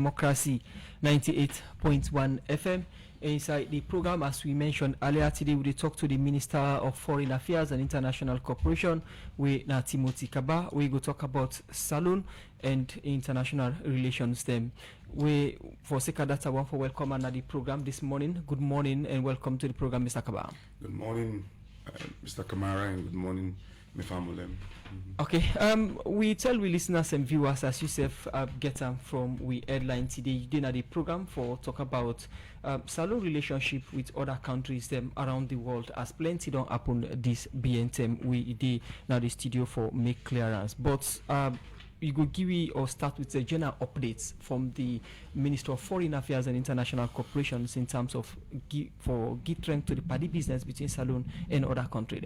Democracy 98.1 FM. Inside the program, as we mentioned earlier today, we talk to the Minister of Foreign Affairs and International Cooperation, Timothy Kabba. We go talk about Salone and international relations. Them we for Seka Data one for welcome on the program this morning. Good morning and welcome to the program, Mr. Kabba. Good morning, Mr. Kamara, and good morning, Mefamulem. Okay, we tell we listeners and viewers as yourself get them from we headline today. You did the program for talk about Salone relationship with other countries them around the world, as plenty don't happen this BNTM we did now the studio for make clearance. But you go give me or start with the general updates from the Minister of Foreign Affairs and International Cooperation in terms of give strength to the party business between Salone and other countries.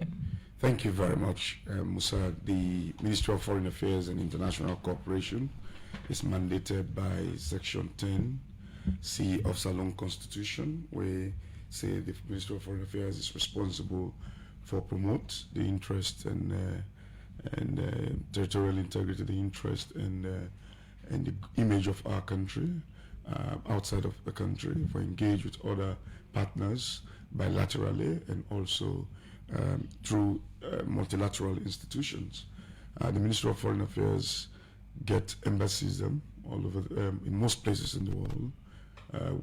Thank you very much, Musa. The Ministry of Foreign Affairs and International Cooperation is mandated by Section 10C of Salone Constitution, where say the Ministry of Foreign Affairs is responsible for promote the interest and territorial integrity, the interest and the image of our country outside of the country, for engage with other partners bilaterally and also through multilateral institutions. The Ministry of Foreign Affairs get embassies all over in most places in the world,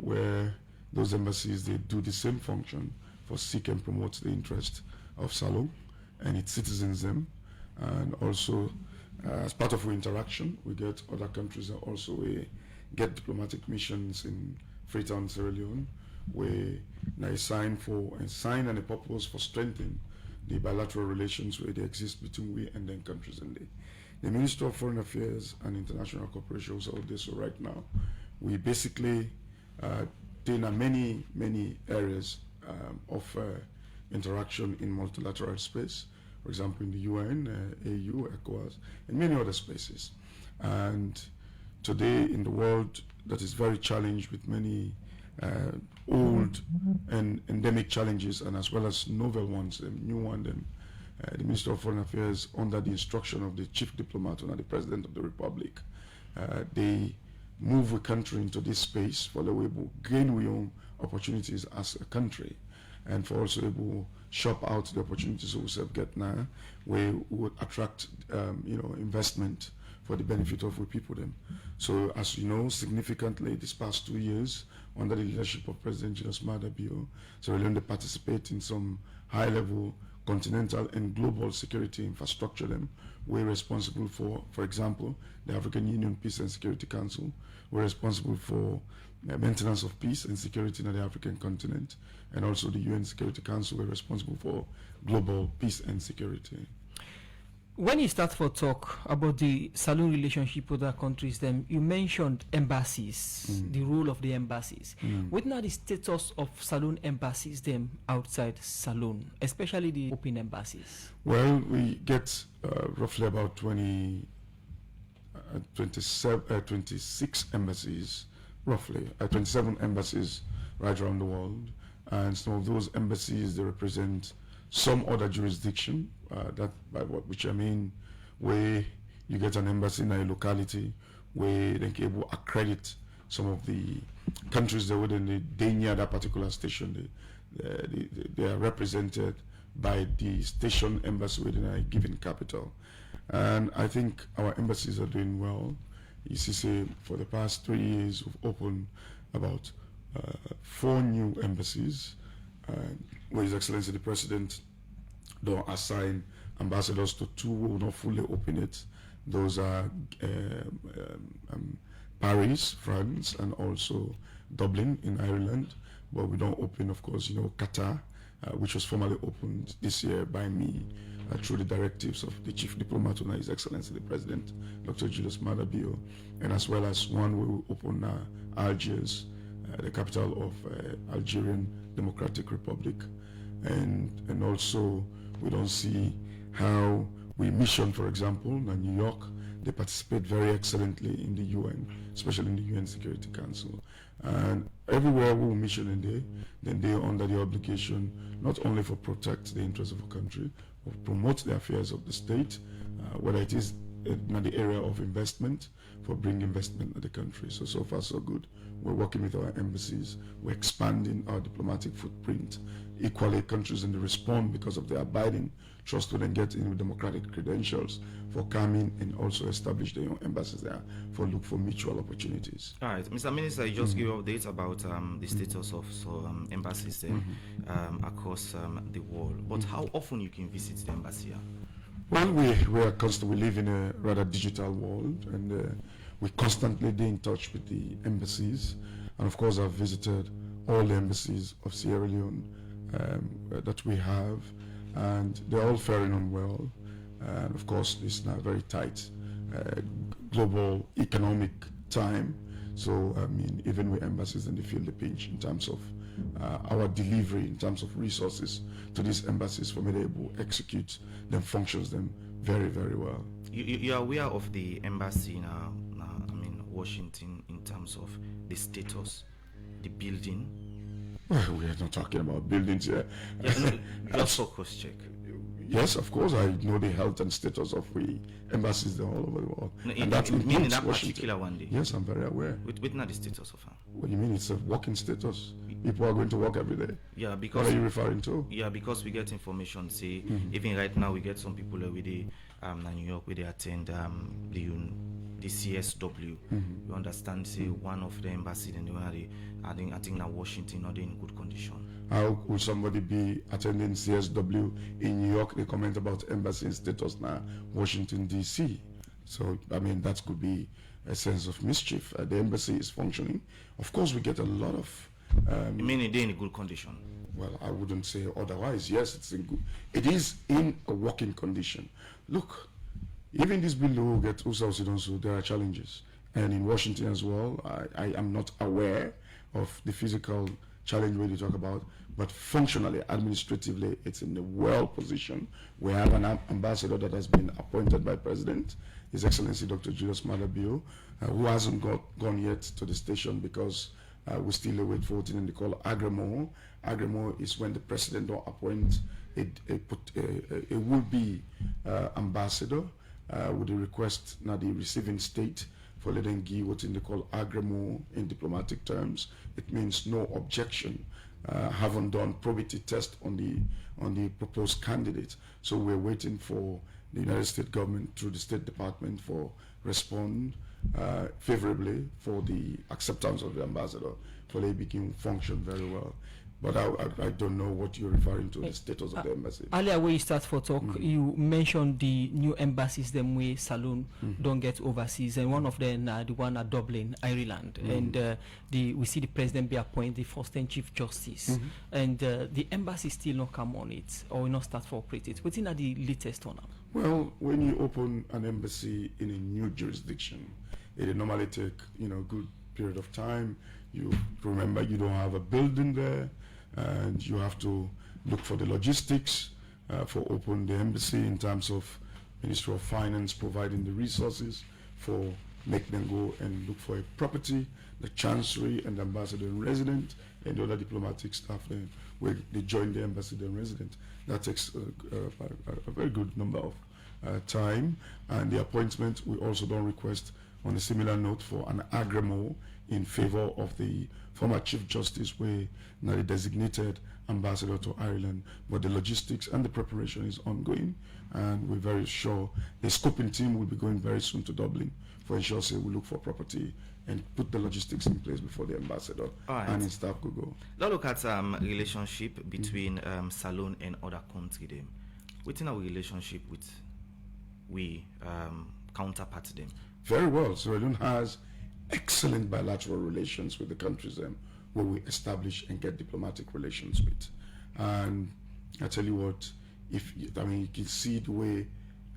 where those embassies they do the same function for seek and promote the interest of Salone and its citizens and also as part of our interaction we get other countries that also get diplomatic missions in Freetown, Sierra Leone, where they sign and a purpose for strengthening the bilateral relations where they exist between we and then countries. And the Minister of Foreign Affairs and International Cooperation is out there. So right now, we basically deal in many areas of interaction in multilateral space. For example, in the UN, AU, ECOWAS, and many other spaces. And today in the world that is very challenged with many old and endemic challenges and as well as novel ones, new ones. The Minister of Foreign Affairs, under the instruction of the Chief Diplomat and the President of the Republic, they move the country into this space for the way to gain our own opportunities as a country and for also able shop out the opportunities we have get now where we would attract investment for the benefit of the people them. So as you know, significantly this past 2 years, under the leadership of President Julius Maada Bio, Sierra Leone participate in some high-level continental and global security infrastructure them. We're responsible for example, the African Union Peace and Security Council. We're responsible for maintenance of peace and security in the African continent, and also the UN Security Council. We're responsible for global peace and security. When you start for talk about the Salone relationship with other countries, then you mentioned embassies, the role of the embassies. What now the status of Salone embassies them outside Salone, especially the open embassies? Well, we get roughly about 26 embassies, roughly 27 embassies right around the world, and some of those embassies they represent some other jurisdiction, which I mean where you get an embassy in a locality where they can able accredit some of the countries that within they near that particular station. They are represented by the station embassy within a given capital. And I think our embassies are doing well. You see, for the past 3 years we've opened about 4 new embassies, where His Excellency the President don't assign ambassadors to 2 who will not fully open it. Those are Paris, France, and also Dublin in Ireland. But we don't open, of course, Qatar, which was formally opened this year by me through the directives of the Chief Diplomat and His Excellency the President, Dr. Julius Maada Bio, and as well as one where we open Algiers, the capital of Algerian Democratic Republic, and also we don't see how we mission, for example, in New York. They participate very excellently in the UN, especially in the UN Security Council. And everywhere we mission in there, then they are under the obligation not only for protect the interests of a country, but promote the affairs of the state, whether it is in the area of investment, for bringing investment to the country. So far so good. We're working with our embassies. We're expanding our diplomatic footprint. Equally, countries in the respond because of their abiding trust will then get in democratic credentials for coming and also establish their own embassies there for look for mutual opportunities. All right, Mr. Minister, you just gave updates about the status of embassies across the world. But how often you can visit the embassy? Well, we live in a rather digital world, and we constantly stay in touch with the embassies. And of course, I've visited all the embassies of Sierra Leone that we have, and they're all faring on well. And of course, it's now very tight global economic time. So, I mean, even with embassies, then they feel the pinch in terms of our delivery, in terms of resources to these embassies for me to able to execute them functions them very, very well. You are aware of the embassy now, Washington, in terms of the status, the building? Well, we are not talking about buildings here. Yeah, just focus check. Yes, of course, I know the health and status of the embassies all over the world. No, and that in includes that Washington. particular one day? Yes, I'm very aware. With not the status of her? What do you mean? It's a working status. People are going to work every day. Yeah, because... What are you referring to? Yeah, because we get information, say, even right now we get some people with the New York, where they attend the CSW. You understand, say, one of the embassies, and I think now Washington not in good condition. How could somebody be attending CSW in New York? They comment about embassy status now, Washington, D.C. So, I mean, that could be a sense of mischief. The embassy is functioning. Of course, we get a lot of... you mean they're in good condition? Well, I wouldn't say otherwise. Yes, it is in a working condition. Look, even this building will get so there are challenges. And in Washington as well, I am not aware of the physical challenge we talk about, but functionally, administratively, it's in a well position. We have an ambassador that has been appointed by President, His Excellency Dr. Julius Madabio, who hasn't gone yet to the station because we still await voting in the call agremo. Agremo is when the President will appoint a will-be ambassador with a request now the receiving state for letting give what they call agremo in diplomatic terms. It means no objection. Haven't done probity test on the proposed candidate. So we're waiting for the United States government through the State Department for respond favorably for the acceptance of the ambassador for they begin function very well. But I don't know what you're referring to, the status of the embassy. Earlier when you start for talk, you mentioned the new embassies them way Salone don't get overseas, and one of them the one at Dublin, Ireland, and we see the president be appointed the first and chief justice, and the embassy still not come on it or will not start for operate it. What's in the latest one? Well, when you open an embassy in a new jurisdiction, it normally take good period of time. You remember you don't have a building there, and you have to look for the logistics for open the embassy in terms of Ministry of Finance providing the resources for make them go and look for a property, the chancery and the ambassador in resident and the other diplomatic staff then where they join the ambassador in resident. That takes a very good number of time, and the appointment we also don't request on a similar note for an agremo in favor of the former Chief Justice, where now the designated ambassador to Ireland, but the logistics and the preparation is ongoing, and we're very sure the scoping team will be going very soon to Dublin for ensure say we look for property and put the logistics in place before the ambassador and his staff could go. Let's look at relationship between Salone and other countries. Them, within our relationship with we counterpart them. Very well. Sierra Leone has excellent bilateral relations with the countries where we establish and get diplomatic relations with. And I tell you what, you can see the way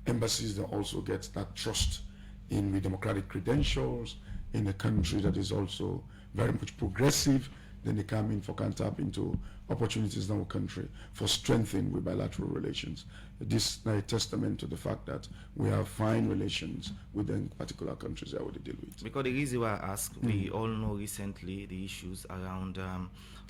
embassies that also get that trust in the democratic credentials in a country that is also very much progressive. Then they come in for can tap into opportunities in our country for strengthening with bilateral relations. This is a testament to the fact that we have fine relations with the particular countries that we deal with. Because the reason why I ask, we all know recently the issues around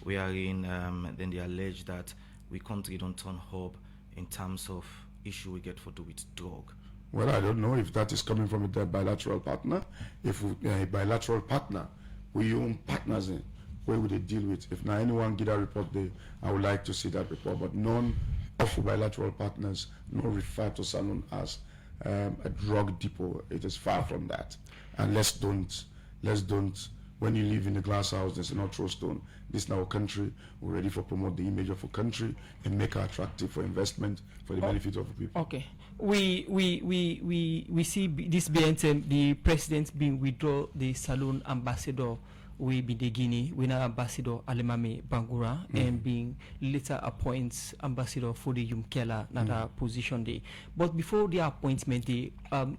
then they allege that we country don't turn hub in terms of issue we get for do with drug. Well, I don't know if that is coming from a bilateral partner. If a bilateral partner, we own partners in, where would they deal with? If now anyone get a report there, I would like to see that report. But none of bilateral partners nor refer to Salon as a drug depot. It is far from that. And let's don't. When you live in a glass house, there's no throw stone. This is our country. We're ready for promote the image of a country and make it attractive for investment for the benefit of the people. Okay. We see this BNTM, the president being withdraw the Salon ambassador we be the Guinea, we now ambassador Alemame Bangura and being later appoints ambassador for the Yumkela another position there. But before the appointment they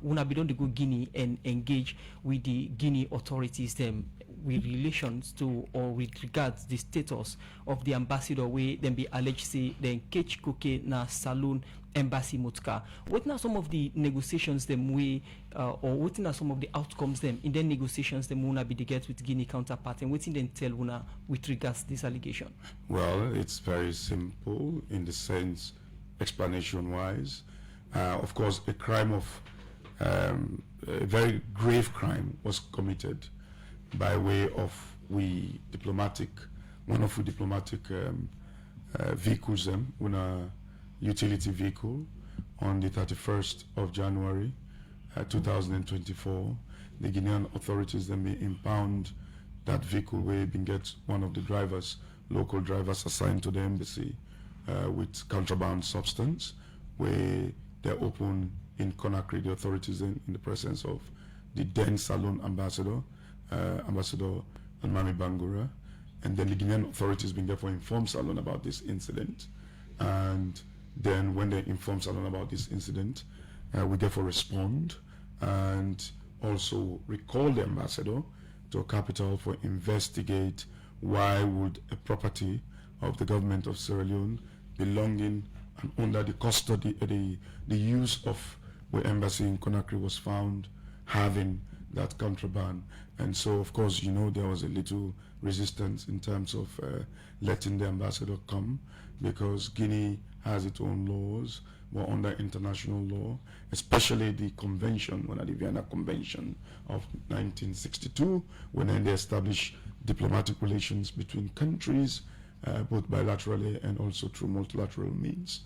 wanna be done to go Guinea and engage with the Guinea authorities them with relations to or with regards the status of the ambassador we then be alleged say then catch cookie na Saloon embassy Mutka. What are some of the negotiations them we or what are some of the outcomes them in the negotiations them wanna be to get with Guinea counterpart and what in then tell una with regards to this allegation? Well, it's very simple in the sense explanation wise. Of course a crime of a very grave crime was committed by way of one of the diplomatic vehicles them on a utility vehicle on the 31st of January 2024. The Guinean authorities then may impound that vehicle where been get one of the drivers, local drivers assigned to the embassy with contraband substance, where they're open in Conakry, the authorities in the presence of the then Salon ambassador, Ambassador Almami Bangura, and then the Guinean authorities been therefore informed Salon about this incident, and then when they inform Salon about this incident, we therefore respond and also recall the ambassador to a capital for investigate why would a property of the government of Sierra Leone belonging and under the custody, the use of where embassy in Conakry was found having that contraband. And so of course there was a little resistance in terms of letting the ambassador come, because Guinea has its own laws, but under international law, especially the convention, one of the Vienna Convention of 1962, when they established diplomatic relations between countries, both bilaterally and also through multilateral means.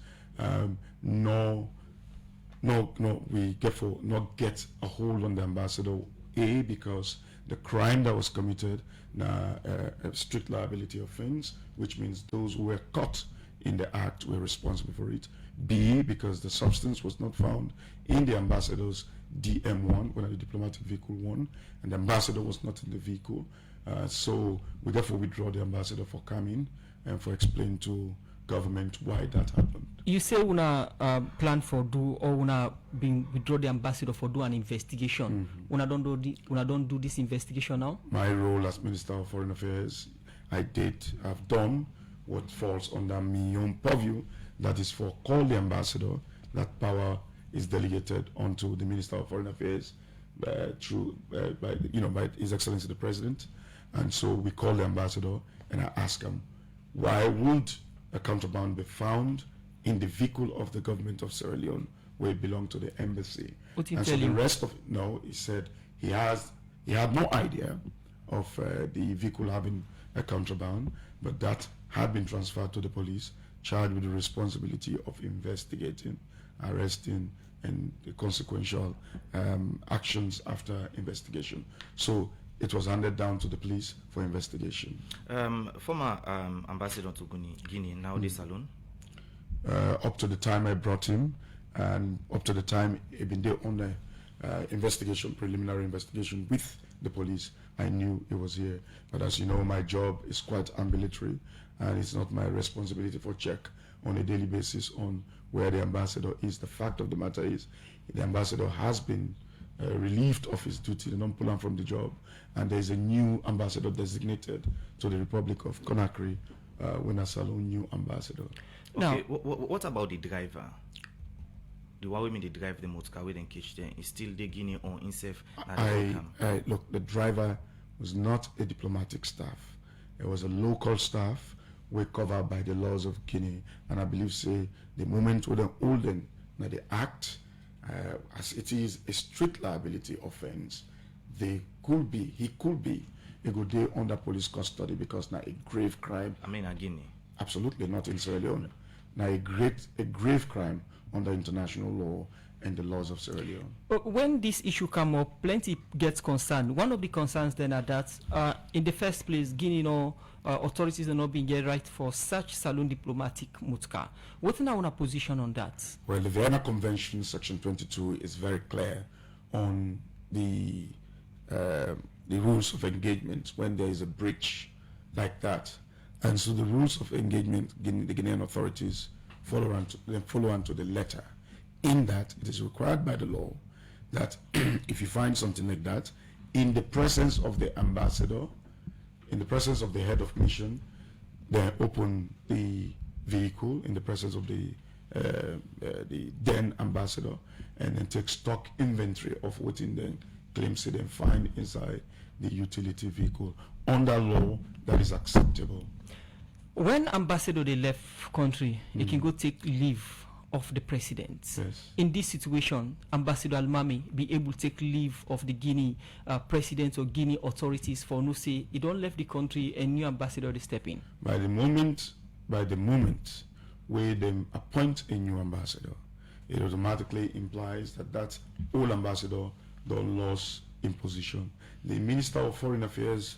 We therefore not get a hold on the ambassador, because the crime that was committed a strict liability offense, which means those who were caught in the act were responsible for it. B, because the substance was not found in the ambassador's DM1, one of the diplomatic vehicle 1, and the ambassador was not in the vehicle. So we therefore withdraw the ambassador for coming and for explaining to government why that happened. You say una plan for do or una being withdraw the ambassador for do an investigation. Una don't do this investigation now? My role as Minister of Foreign Affairs, I've done what falls under my own purview, that is for call the ambassador. That power is delegated onto the Minister of Foreign Affairs by His Excellency the President. And so we call the ambassador and I ask him, why would a contraband be found in the vehicle of the government of Sierra Leone where it belonged to the embassy? And so the rest of it, no, he said he had no idea of the vehicle having a contraband, but that had been transferred to the police, charged with the responsibility of investigating, arresting, and the consequential actions after investigation. So it was handed down to the police for investigation. Former ambassador to Guinea, now this Salon? Up to the time I brought him, and up to the time he'd been there on the preliminary investigation with the police, I knew he was here. But as you know, my job is quite ambulatory, and it's not my responsibility for check on a daily basis on where the ambassador is. The fact of the matter is, the ambassador has been relieved of his duty, they don't pull him from the job, and there is a new ambassador designated to the Republic of Conakry, when a Salon new ambassador. Okay, what about the driver? The one women they drive the motor with and catch them is still the Guinea on himself. Look, the driver was not a diplomatic staff. It was a local staff. We're covered by the laws of Guinea, and I believe say the moment when they hold them, now they act as it is a strict liability offense, he could be a good day under police custody because now a grave crime. I mean, Guinea. Absolutely not in Sierra Leone. Now a grave crime under international law and the laws of Sierra Leone. But when this issue come up, plenty gets concerned. One of the concerns then are that in the first place, Guinea authorities are not being get right for such saloon diplomatic mutka. What's now our position on that? Well, the Vienna Convention, Section 22, is very clear on the rules of engagement when there is a breach like that. And so the rules of engagement, the Guinean authorities follow on to the letter. In that, it is required by the law that if you find something like that, in the presence of the ambassador, in the presence of the head of mission, they open the vehicle in the presence of the then ambassador, and then take stock inventory of what in the claims they then find inside the utility vehicle under law that is acceptable. When ambassador they left country, they can go take leave of the president. Yes. In this situation, Ambassador Almami be able to take leave of the Guinea president or Guinea authorities for no say he don't left the country and new ambassador they step in. By the moment where they appoint a new ambassador, it automatically implies that old ambassador don't lose in position. The Minister of Foreign Affairs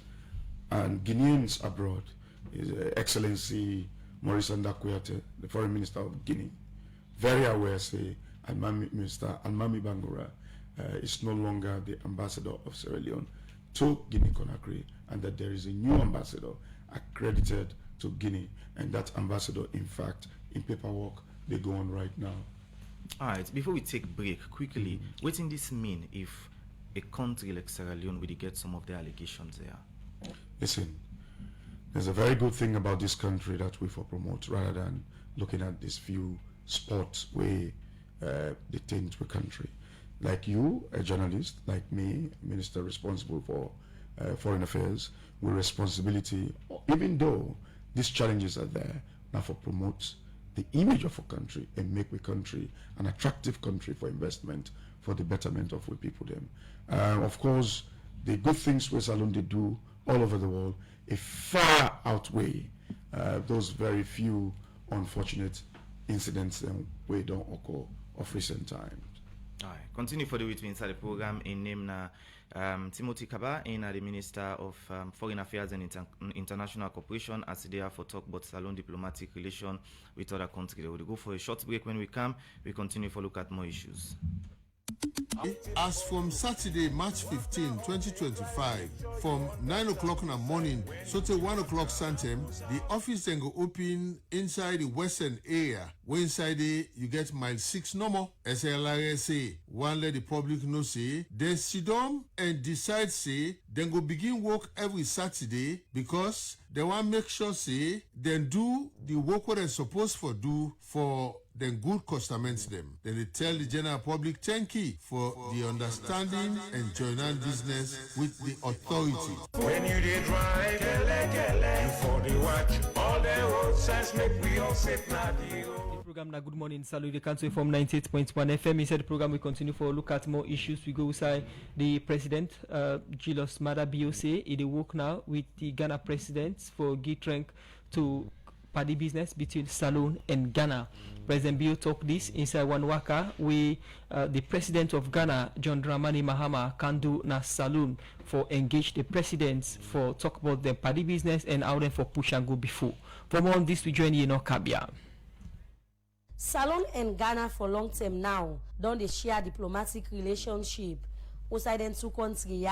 and Guineans abroad is Excellency Maurice Ndakuyate, the Foreign Minister of Guinea, very aware, say, Minister Almami Bangura is no longer the ambassador of Sierra Leone to Guinea-Conakry, and that there is a new ambassador accredited to Guinea, and that ambassador, in fact, in paperwork, they go on right now. All right, before we take break, quickly, what does this mean if a country like Sierra Leone will get some of the allegations there? Listen, there's a very good thing about this country that we promote, rather than looking at these few spots where they tend to a country. Like you, a journalist, like me, minister responsible for foreign affairs, with responsibility, even though these challenges are there, now for promote the image of a country and make the country an attractive country for investment, for the betterment of we people them. Of course, the good things we Salon they do all over the world, it far outweigh those very few unfortunate incidents we don't occur of recent times. All right, continue for the week inside the program. In name na Timothy Kabba, in the Minister of Foreign Affairs and International Cooperation, as they are for talk about Salon diplomatic relation with other countries. We'll go for a short break. When we come, we continue for look at more issues. As from Saturday, March 15, 2025, from 9 o'clock in the morning so till 1 o'clock Santem, the office then go open inside the western area. Where inside there, you get mile 6 normal. SLRS say, one let the public know say, then sit down and decide say, then go begin work every Saturday because they want make sure say, then do the work what they're supposed for do for then good customers them. Then they tell the general public thank you for the understanding and joining business with the authority. When you did drive, you for the watch, all the road signs make we all sit now. Program na good morning, salute the country from 98.1 FM. Inside the program, we continue for a look at more issues. We go inside the president, Julius Maada Bio say, he work now with the Ghana president for give rank to party business between Salon and Ghana. President Bio talk this inside one waka where the president of Ghana, John Dramani Mahama, can do na Salon for engage the presidents for talk about the party business and how them for push and go before. For more on this, we join Kabia. Salon and Ghana for long term now don they share diplomatic relationship. Outside them two countries,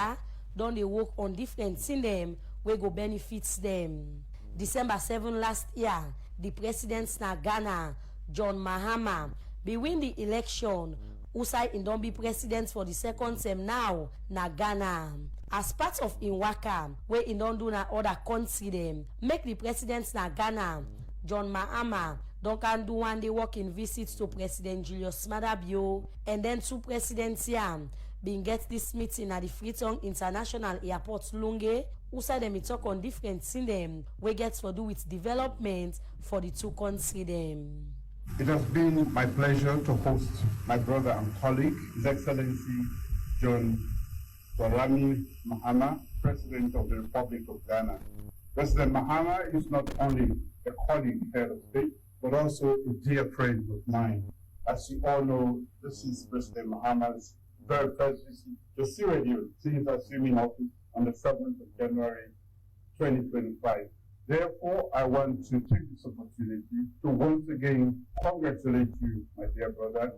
don they work on different things them we go benefits them. December 7 last year, the presidents na Ghana, John Mahama, be win the election. Outside in don be president for the second term now na Ghana. As part of in waka, where in don do na other country them, make the presidents na Ghana, John Mahama, don't can do one day walking visit to President Julius Maada Bio, and then two presidents here being get this meeting at the Freetown International Airport Lunge. Outside them talk on different things them we get to do with development for the two countries them. It has been my pleasure to host my brother and colleague, His Excellency John Dramani Mahama, President of the Republic of Ghana. President Mahama is not only a colleague head of state, but also a dear friend of mine. As you all know, this is President Mahama's very first visit to Sierra Leone since assuming office on the 7th of January 2025. Therefore, I want to take this opportunity to once again congratulate you, my dear brother,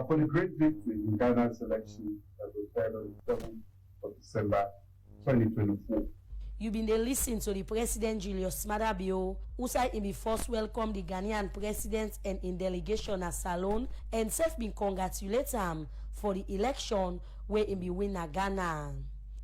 for the great victory in Ghana's election that was held on the 7th of December 2024. You've been listening to the President Julius Maada Bio, who said he be first welcome the Ghanaian president and in delegation at Salon, and self been congratulate him for the election where he be win at Ghana.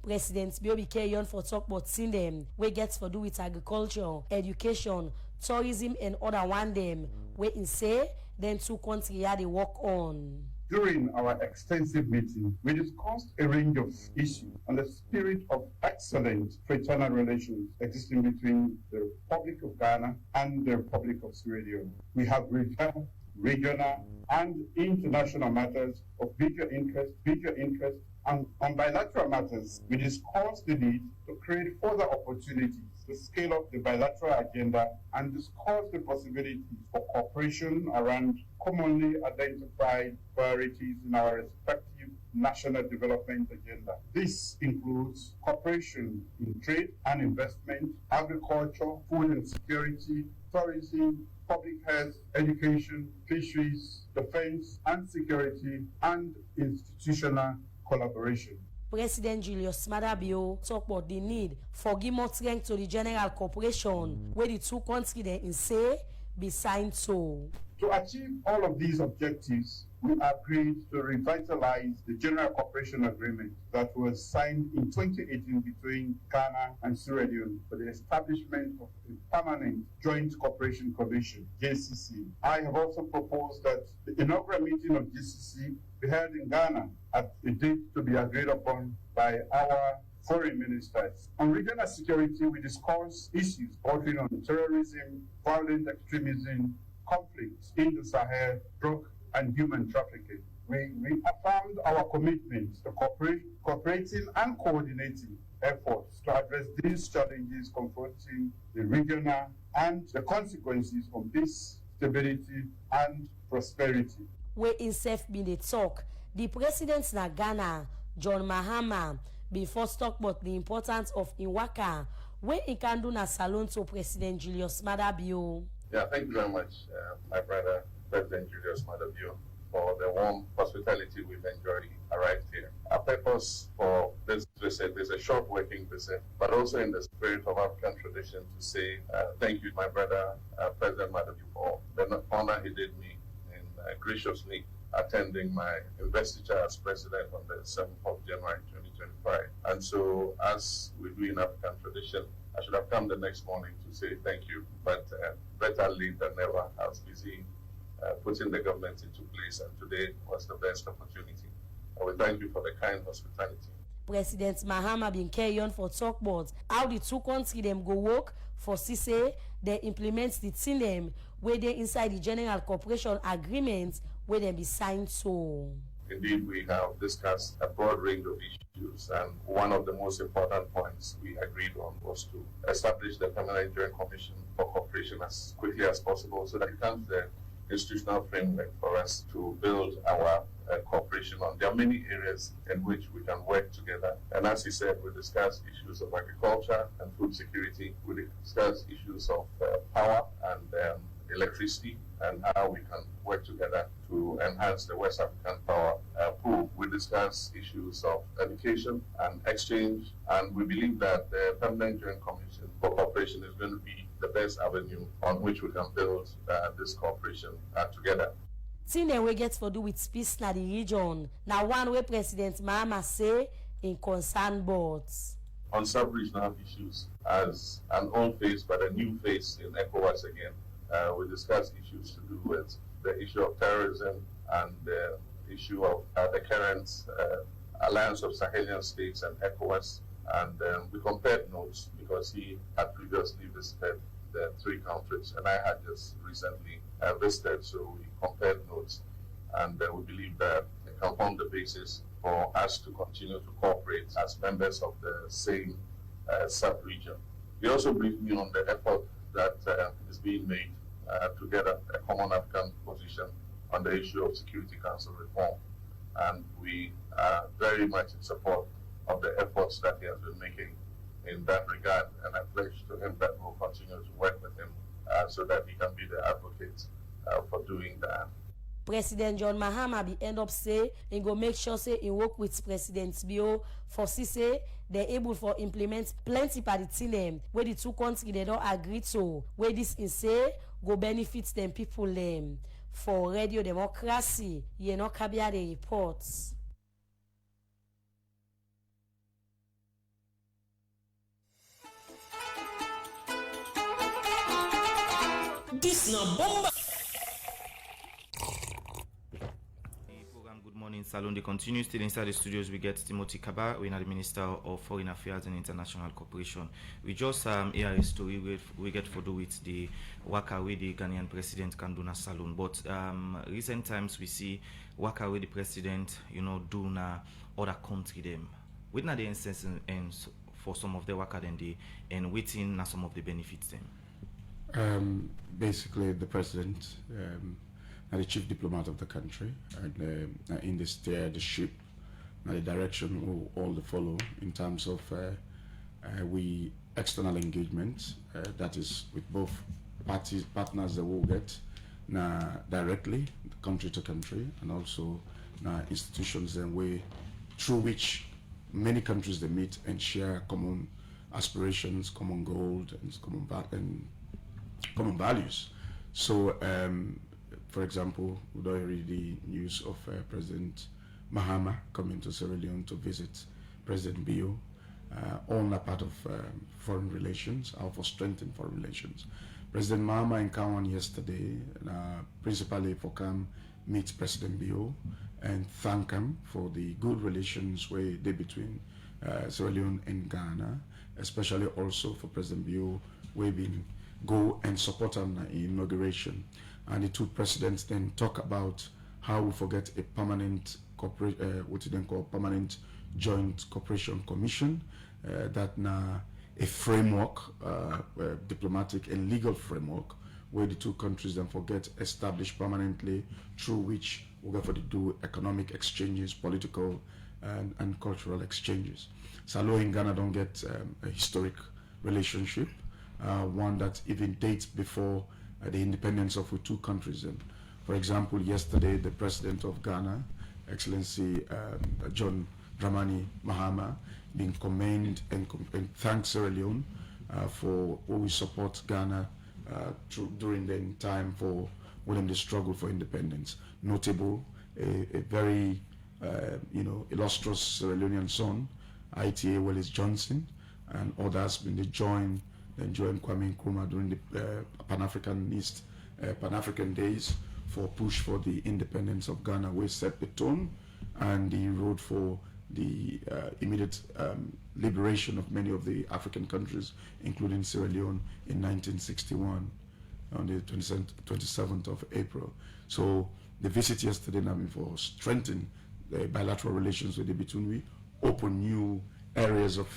President Bio be carry on for talk about seeing them where gets for do with agriculture, education, tourism and other one them where in say then two countries they work on. During our extensive meeting, we discussed a range of issues on the spirit of excellent fraternal relations existing between the Republic of Ghana and the Republic of Sierra Leone. We have regional and international matters of major interest, and on bilateral matters, we discussed the need to create further opportunities to scale up the bilateral agenda and discuss the possibilities for cooperation around commonly identified priorities in our respective national development agenda. This includes cooperation in trade and investment, agriculture, food and security, tourism, public health, education, fisheries, defense and security, and institutional collaboration. President Julius Maada Bio talk about the need for give more strength to the general cooperation where the two countries they in say be signed so. To achieve all of these objectives, we agreed to revitalize the General Cooperation Agreement that was signed in 2018 between Ghana and Sierra Leone for the establishment of a permanent Joint Cooperation Commission, JCC. I have also proposed that the inaugural meeting of JCC be held in Ghana at a date to be agreed upon by our foreign ministers. On regional security, we discussed issues bordering on terrorism, violent extremism, conflicts in the Sahel, drug and human trafficking. We affirmed our commitment to cooperating and coordinating efforts to address these challenges confronting the regional and the consequences of peace, stability, and prosperity. Where himself been the talk, the president na Ghana, John Mahama, before talk about the importance of Inwaka, where he can do na salon to President Julius Maada Bio. Yeah, thank you very much, my brother, President Julius Maada Bio, for the warm hospitality we've enjoyed arrived here. Our purpose for this visit is a short working visit, but also in the spirit of African tradition to say thank you, my brother, President Maada Bio, for the honor he did me in graciously attending my investiture as president on the 7th of January 2025. And so, as we do in African tradition, I should have come the next morning to say thank you, but better late than never. I was busy putting the government into place, and today was the best opportunity. I will thank you for the kind hospitality. President Mahama been carry on for talk about how the two countries them go work for CC, they implement the thing them where they inside the General Cooperation Agreement where they be signed so. Indeed, we have discussed a broad range of issues, and one of the most important points we agreed on was to establish the Permanent Joint Commission for Cooperation as quickly as possible so that it becomes the institutional framework for us to build our cooperation on. There are many areas in which we can work together, and as he said, we discussed issues of agriculture and food security, we discussed issues of power and electricity, and how we can work together to enhance the West African power pool. We discuss issues of education and exchange, and we believe that the Permanent Joint Commission for Cooperation is going to be the best avenue on which we can build this cooperation together. Thing that we get for do with peace na the region. Now one way President Mahama say in concern boards. On sub-regional issues, as an old face but a new face in ECOWAS again, we discussed issues to do with the issue of terrorism and the issue of the current alliance of Sahelian states and ECOWAS. And we compared notes because he had previously visited the three countries. And I had just recently visited, so we compared notes, and we believe that it can form the basis for us to continue to cooperate as members of the same sub-region. He also briefed me on the effort that is being made to get a common African position on the issue of Security Council reform. And we are very much in support of the efforts that he has been making in that regard. And I pledge to him that we'll continue to work with him so that he can be the advocate for doing that. President John Mahama be end up say he go make sure say he work with President Bio for see say they're able for implement plenty party them where the two countries they don't agree to where this is say go benefit them people them. For Radio Democracy, Leone Kabia the reports. This na bomba. Good morning, Salon. They continue still inside the studios. We get Timothy Kabba, we are the Minister of Foreign Affairs and International Cooperation. We just hear a story we get to do with the waka with the Ghanaian President Kanduna Salon. But recent times we see waka with the President, do na other country them. With na the instance and for some of the waka then and waiting na some of the benefits them. Basically, the President. The chief diplomat of the country, and in the steer the ship, the direction all the follow in terms of we external engagement, that is with both partners that will get directly country to country, and also institutions and way through which many countries they meet and share common aspirations, common goals, and common values. So. For example, we already the news of President Mahama coming to Sierra Leone to visit President Bio, all a part of foreign relations, or for strengthening foreign relations. President Mahama in Kawan yesterday, principally for come meet President Bio and thank him for the good relations where they between Sierra Leone and Ghana, especially also for President Bio, where been go and support him in inauguration. And the two presidents then talk about how we forget a permanent permanent joint cooperation commission, that now a framework, diplomatic and legal framework, where the two countries then forget established permanently, through which we're going to do economic exchanges, political and cultural exchanges. Salo in Ghana don't get a historic relationship, one that even dates before the independence of the two countries. And for example, yesterday the President of Ghana, Excellency John Dramani Mahama, being commended and thanked Sierra Leone for always support Ghana during the time for when they struggle for independence. Notable, a very illustrious Sierra Leonean son, ITA Wallace Johnson, and others when they joined Kwame Nkrumah during the Pan-African days for push for the independence of Ghana, which set the tone and the road for the immediate liberation of many of the African countries, including Sierra Leone in 1961 on the 27th of April. So the visit yesterday for strengthening the bilateral relations with the between we, open new areas of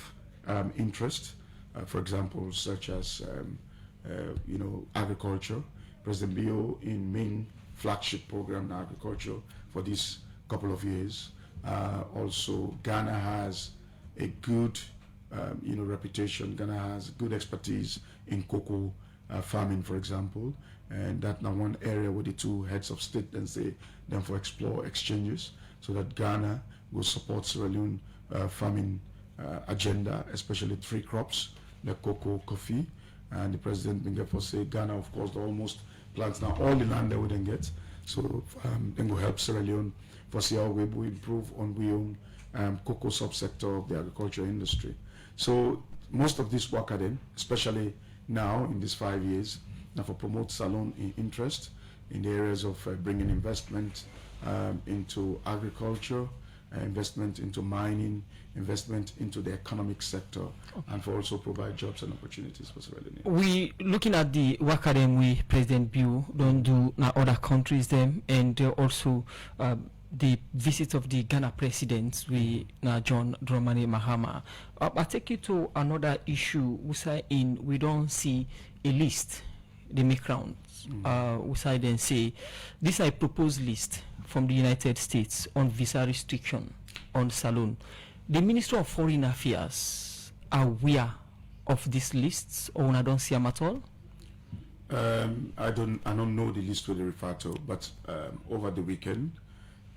interest. For example, such as agriculture. President Bio in main flagship program in agriculture for this couple of years. Also, Ghana has a good reputation. Ghana has good expertise in cocoa farming, for example, and that now one area where the two heads of state then say then for explore exchanges, so that Ghana will support Sierra Leone farming agenda, especially three crops, the cocoa, coffee, and the president been for say Ghana, of course, almost plants now all the land that we then get. So then will help Sierra Leone for see how we will improve on we own cocoa subsector of the agriculture industry. So most of this work then, especially now in these 5 years, now for promote Salon in interest in the areas of bringing investment into agriculture, investment into mining, investment into the economic sector, and for also provide jobs and opportunities for Sierra Leone. We looking at the work we President Bill don't do now other countries them, and also the visit of the Ghana president we now John Dramani Mahama. I take you to another issue. We don't see a list they make rounds. We then say this is a proposed list from the United States on visa restriction on Salone. The Minister of Foreign Affairs are aware of these lists, or I don't see them at all? I don't know the list where they refer to, but over the weekend,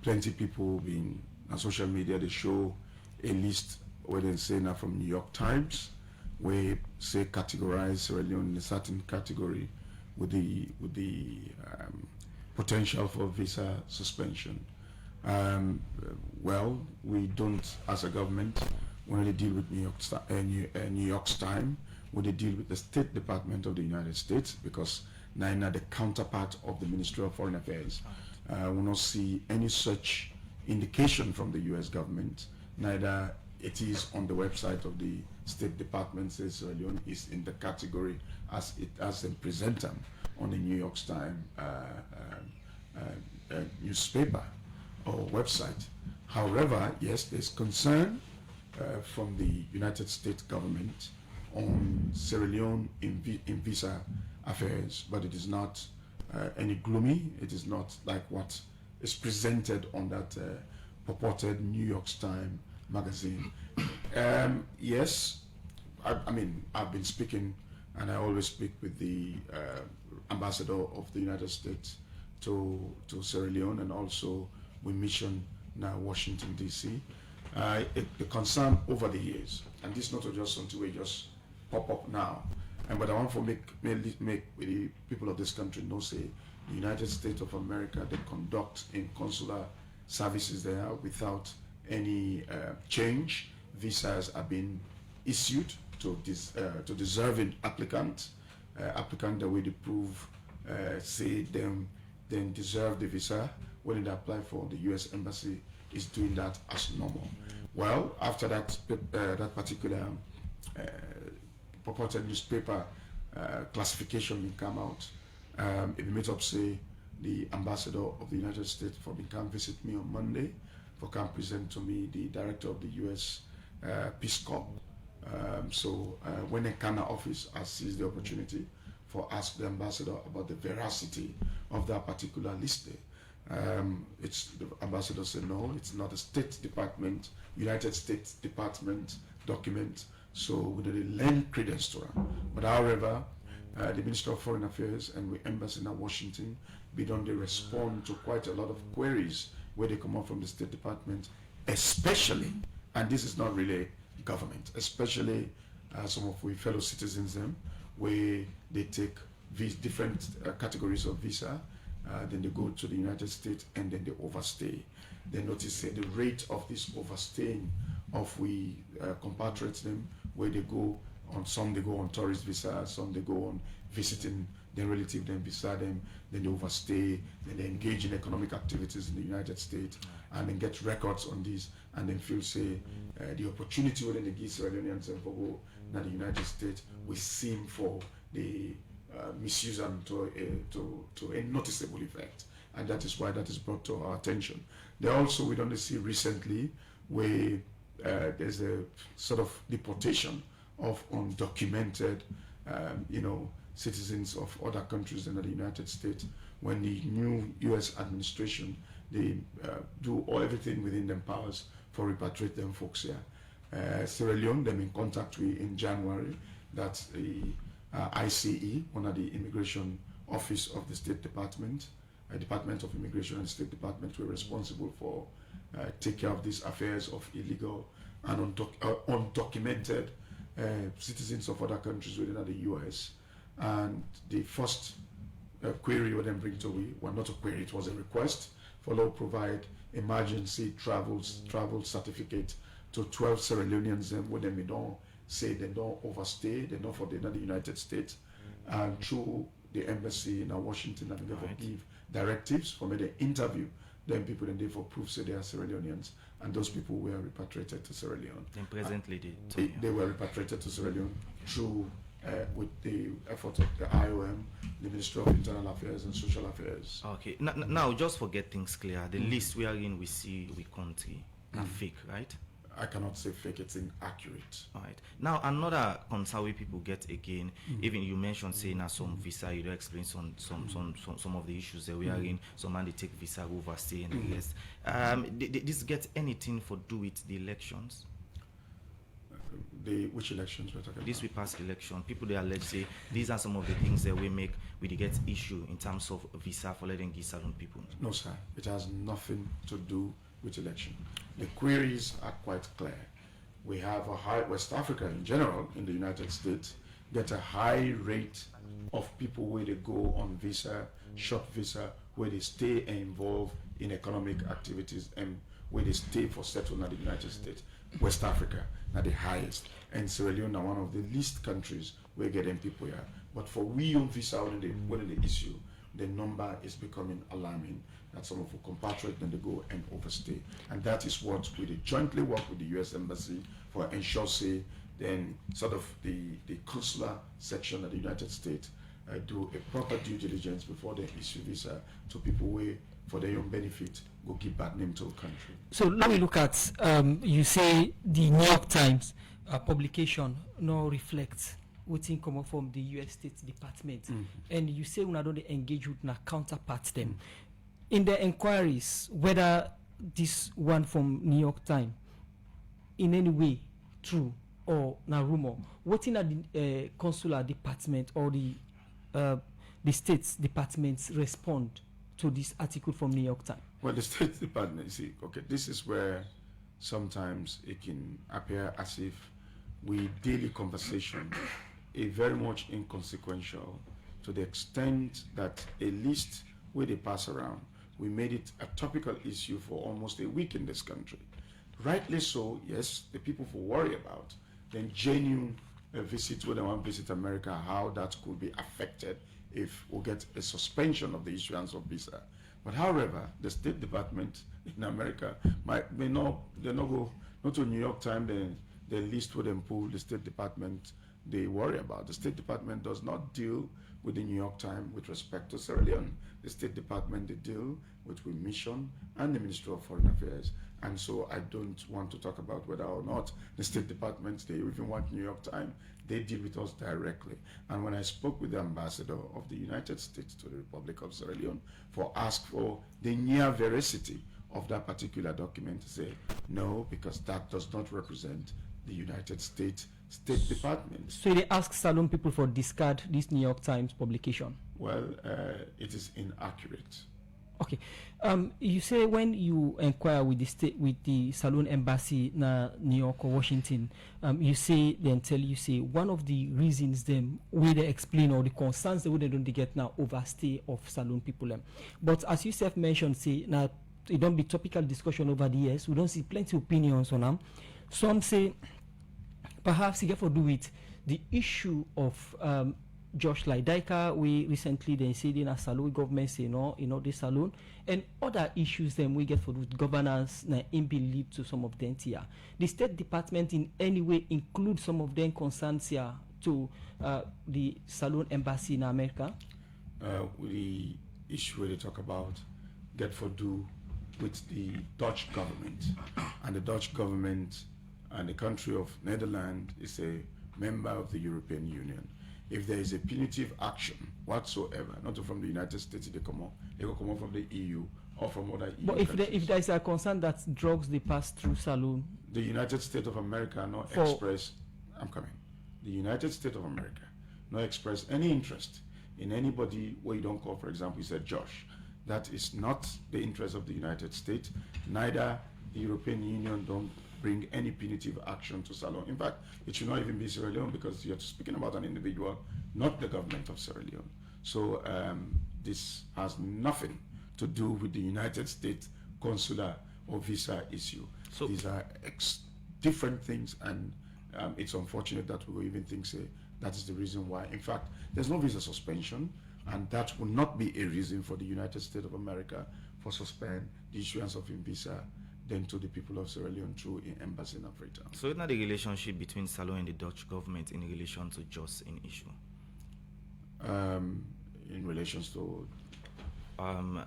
plenty people in on social media, they show a list where they say now from New York Times, where say categorize Sierra Leone in a certain category with the potential for visa suspension. Well, we don't, as a government, when they deal with New York's time, when they deal with the State Department of the United States, because neither the counterpart of the Ministry of Foreign Affairs will not see any such indication from the U.S. government. Neither it is on the website of the State Department says Sierra Leone is in the category as it as a presenter on the New York Times newspaper or website. However, yes, there's concern from the United States government on Sierra Leone in visa affairs, but it is not any gloomy. It is not like what is presented on that purported New York Times magazine. Yes, I mean, I've been speaking, and I always speak with the ambassador of the United States to Sierra Leone, and also with mission now Washington D.C. The concern over the years, and this is not just something we just pop up now, but I want to make with the people of this country know, say, the United States of America, they conduct in consular services there without any change. Visas are being issued to deserving applicant that will prove, say them deserve the visa when they apply for the U.S. Embassy is doing that as normal. Well, after that particular purported newspaper classification will come out, it made up say the ambassador of the United States for come visit me on Monday, for come present to me the director of the U.S. Peace Corps. So when they come to office, I seize the opportunity for ask the ambassador about the veracity of that particular list. It's the ambassador said no, it's not a State Department, United States Department document, so we didn't lend credence to it. But however, the Minister of Foreign Affairs and the embassy in Washington, they respond to quite a lot of queries where they come out from the State Department, especially, and this is not really government, especially some of we fellow citizens them, where they take these different categories of visa, then they go to the United States and then they overstay. They notice the rate of this overstaying of we compatriots them, where they go on, some they go on tourist visa, some they go on visiting their relative, then visa them, then they overstay, then they engage in economic activities in the United States, and then get records on this, and then feel say the opportunity within the give Sierra Leoneans and for go in the United States we seem for the misuse and to a noticeable effect, and that is why that is brought to our attention. There also we don't see recently where there's a sort of deportation of undocumented citizens of other countries than the United States, when the new U.S. administration, they do everything within their powers for repatriate them folks here. Sierra Leone, them in contact with in January, that the ICE, one of the immigration office of the State Department, Department of Immigration and State Department, were responsible for take care of these affairs of illegal and undocumented citizens of other countries within the U.S. And the first query what them bring to we, well, not a query, it was a request for law provide emergency travel certificate to 12 Sierra Leoneans when they don't say they don't overstay, they don't for the United States, and through the embassy in Washington, and they give directives for me to interview then people then therefore prove say they are Sierra Leoneans, and those people were repatriated to Sierra Leone. Then presently They were repatriated to Sierra Leone through with the effort of the IOM, the Ministry of Internal Affairs and Social Affairs. Okay. Now, just for get things clear, the list we are in, we see we country are fake, right? I cannot say fake, it's inaccurate. All right. Now, another concern we people get again, even you mentioned saying now some visa, you don't explain some of the issues that we are in. Some man they take visa overstay and the rest. This get anything for do with the elections? Which elections we're talking This about? we past election. People they allege say these are some of the things that we make we get issue in terms of visa for letting these salon people. No, sir. It has nothing to do with election. The queries are quite clear. We have a high, West Africa in general, in the United States, get a high rate of people where they go on visa, short visa, where they stay and involve in economic activities and where they stay for settlement in the United States. West Africa are the highest, and Sierra Leone are one of the least countries where getting people here. But for we on visa when they issue, the number is becoming alarming. That some of our compatriots then they go and overstay, and that is what we jointly work with the U.S. Embassy for ensure say then sort of the consular section of the United States do a proper due diligence before they issue visa to people where for their own benefit go give bad name to the country. So let me look at you say the New York Times publication no reflects waiting come up from the U.S. State Department, and you say when I don't engage with na counterparts them in the inquiries whether this one from New York Times in any way true or na rumor. Waiting at the consular department or the State Department respond to this article from New York Times? Well, the State Department, see, okay, this is where sometimes it can appear as if we daily conversation is very much inconsequential to the extent that a list where they pass around, we made it a topical issue for almost a week in this country. Rightly so, yes, the people for worry about then genuine visit where they want to visit America, how that could be affected if we get a suspension of the issuance of visa. But however, the State Department in America may not go not to New York Times, the list with them pull the State Department they worry about. The State Department does not deal with the New York Times with respect to Sierra Leone. The State Department they deal with Mission and the Ministry of Foreign Affairs. And so I don't want to talk about whether or not the State Department, they even want New York Times, they deal with us directly. And when I spoke with the ambassador of the United States to the Republic of Sierra Leone for ask for the near veracity of that particular document, to say no, because that does not represent the United States State Department. So they ask Salon people for discard this New York Times publication? Well, it is inaccurate. Okay. You say when you inquire with the Salon Embassy in New York or Washington, you say one of the reasons them we they explain or the concerns they wouldn't get now overstay of Salon people. But as you self mentioned, say now it don't be topical discussion over the years. We don't see plenty of opinions on them. Some say perhaps it get to do with the issue of Josh Lydaika. We recently they said in a Salon government say no, this Salon and other issues then we get for governance in lead to some of them here. The State Department in any way include some of them concerns here to the Salon Embassy in America. The issue they talk about get for do with the Dutch government, and the Dutch government and the country of Netherlands is a member of the European Union. If there is a punitive action whatsoever, not from the United States, they will come out from the EU or from other EU But countries. if there is a concern that drugs they pass through Salon, the United States of America not express. I'm coming. The United States of America not express any interest in anybody where you don't call, for example, you said Josh. That is not the interest of the United States. Neither the European Union don't bring any punitive action to Salon. In fact, it should not even be Sierra Leone because you're speaking about an individual, not the government of Sierra Leone. So this has nothing to do with the United States consular or visa issue. So these are different things, and it's unfortunate that we will even think say that is the reason why. In fact, there's no visa suspension, and that will not be a reason for the United States of America for suspend the issuance of a visa then to the people of Sierra Leone through an embassy in Freetown. So it's not the relationship between Salon and the Dutch government in relation to just an issue? In relation to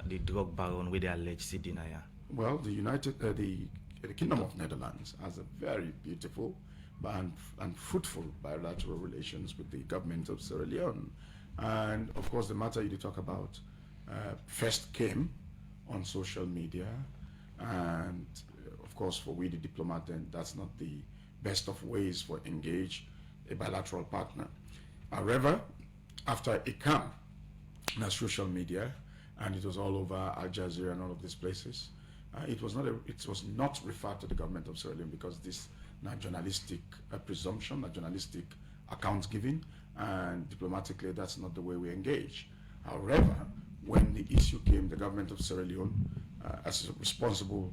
the drug baron with the alleged denier. Well, the Kingdom of Netherlands has a very beautiful and fruitful bilateral relations with the government of Sierra Leone. And of course, the matter you talk about first came on social media, and of course, for we the diplomat, then that's not the best of ways for engage a bilateral partner. However, after it came on social media, and it was all over Al Jazeera and all of these places, it was not referred to the government of Sierra Leone because this now journalistic presumption, a journalistic account giving, and diplomatically that's not the way we engage. However, when the issue came, the government of Sierra Leone, as a responsible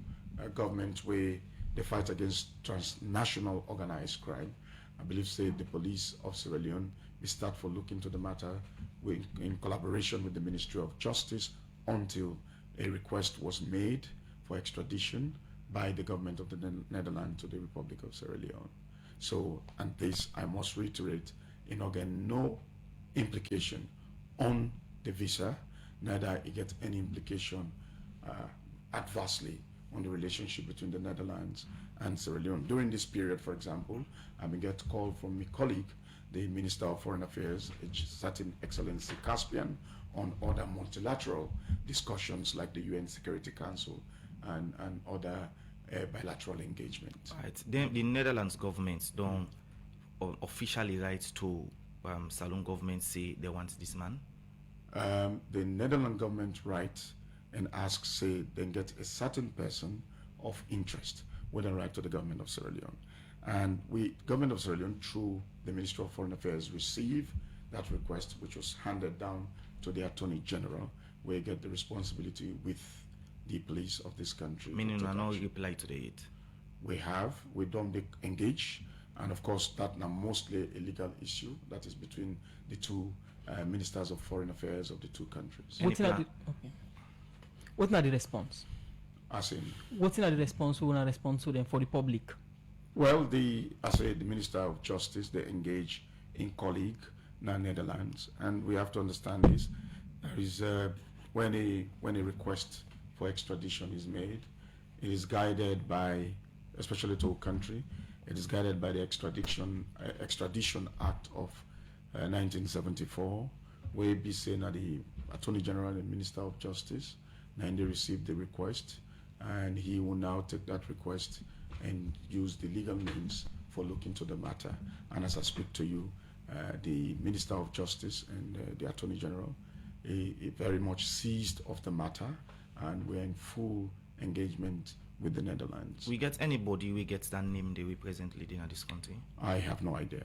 government where they fight against transnational organized crime, I believe say the police of Sierra Leone, we start for looking into the matter in collaboration with the Ministry of Justice until a request was made for extradition by the government of the Netherlands to the Republic of Sierra Leone. So, and this I must reiterate, again, no implication on the visa, neither it gets any implication adversely on the relationship between the Netherlands and Sierra Leone. During this period, for example, I get a call from my colleague, the Minister of Foreign Affairs, certain Excellency Caspian, on other multilateral discussions like the UN Security Council and other bilateral engagement. Right. Then the Netherlands government don't officially write to Salon government say they want this man? The Netherlands government writes and asks, say, then get a certain person of interest with a right to the government of Sierra Leone. And government of Sierra Leone, through the Ministry of Foreign Affairs, receive that request, which was handed down to the Attorney General, where you get the responsibility with the police of this country. Meaning you no reply to it? We don't engage, and of course that now mostly a legal issue that is between the two ministers of foreign affairs of the two countries. What's not the response? As in? What's not the response? Who will respond to them for the public? Well, the Minister of Justice, they engage in colleague in the Netherlands, and we have to understand this. There is when a request for extradition is made, it is guided by, especially to a country, it is guided by the Extradition Act of 1974, where be saying that the Attorney General and Minister of Justice, and they received the request, and he will now take that request and use the legal means for looking to the matter. And as I speak to you, the Minister of Justice and the Attorney General very much seized of the matter, and we're in full engagement with the Netherlands. We get anybody we get that name they represent leading in this country? I have no idea.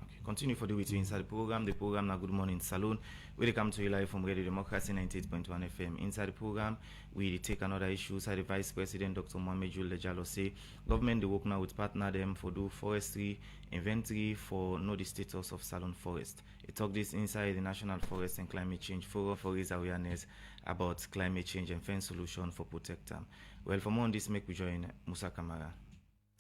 Okay, continue for the way to inside the program. The program now Good Morning Salon. We come to you live from Radio Democracy 98.1 FM. Inside the program, we take another issue. Inside the Vice President Dr. Mohamed Jule Jalo say government they work now with partner them for do forestry inventory for know the status of Salon Forest. He talk this inside the National Forest and Climate Change Forum for raise awareness about climate change and fence solution for protect them. Well, for more on this, make we join Musa Kamara.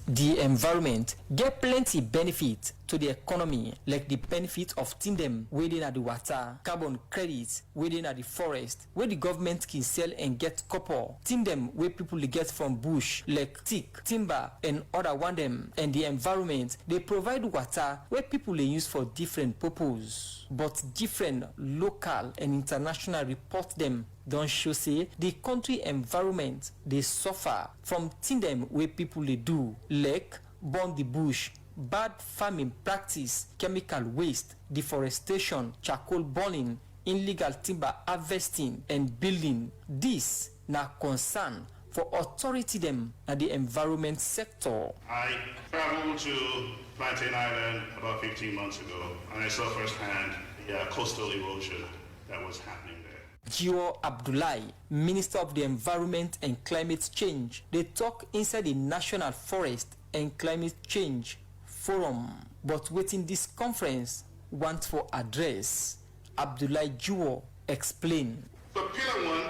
The environment get plenty benefit to the economy, like the benefit of them within at the water, carbon credits within at the forest, where the government can sell and get copper. Them where people get from bush, like teak, timber, and other one them. And the environment, they provide water where people they use for different purposes, but different local and international report them don't show say the country environment they suffer from them where people they do like burn the bush, bad farming practice, chemical waste, deforestation, charcoal burning, illegal timber harvesting and building. This na concern for authority them at the environment sector. I traveled to Plantain Island about 15 months ago, and I saw firsthand the coastal erosion that was happening there. Gio Abdullahi, Minister of the Environment and Climate Change, they talk inside the National Forest and Climate Change Forum. But within this conference, want for address, Abdullahi Gio explain. So pillar one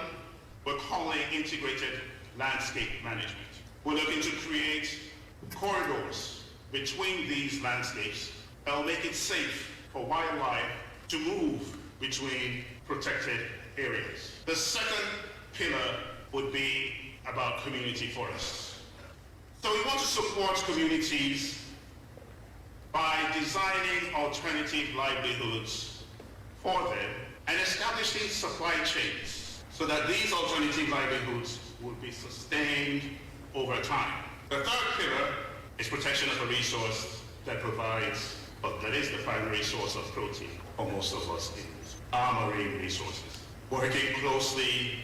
we're calling integrated landscape management. We're looking to create corridors between these landscapes that will make it safe for wildlife to move between protected areas. The second pillar would be about community forests. So we want to support communities by designing alternative livelihoods for them and establishing supply chains so that these alternative livelihoods will be sustained over time. The third pillar is protection of a resource that provides, but that is the primary source of protein for most of us in our marine resources. Working closely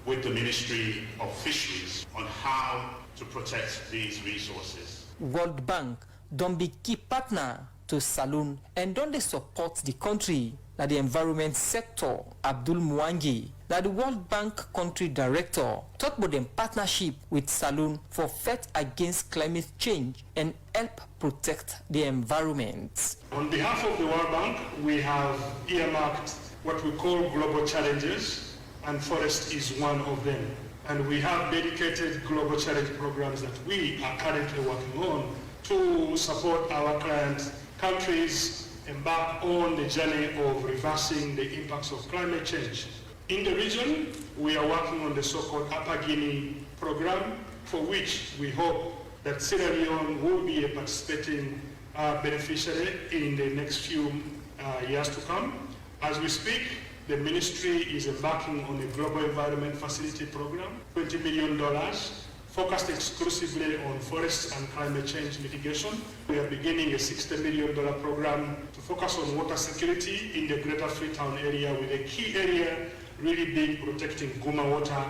with the Ministry of Fisheries on how to protect these resources. World Bank don't be key partner to Saloon and don't they support the country that the environment sector. Abdul Mwangi, that the World Bank country director, talked about them partnership with Saloon for fight against climate change and help protect the environment. On behalf of the World Bank, we have earmarked what we call global challenges, and forest is one of them. And we have dedicated global challenge programs that we are currently working on to support our client countries embark on the journey of reversing the impacts of climate change. In the region, we are working on the so-called Upper Guinea program, for which we hope that Sierra Leone will be a participating beneficiary in the next few years to come. As we speak, the ministry is embarking on a global environment facility program, $20 million, focused exclusively on forests and climate change mitigation. We are beginning a $60 million program to focus on water security in the Greater Freetown area, with a key area really being protecting Guma water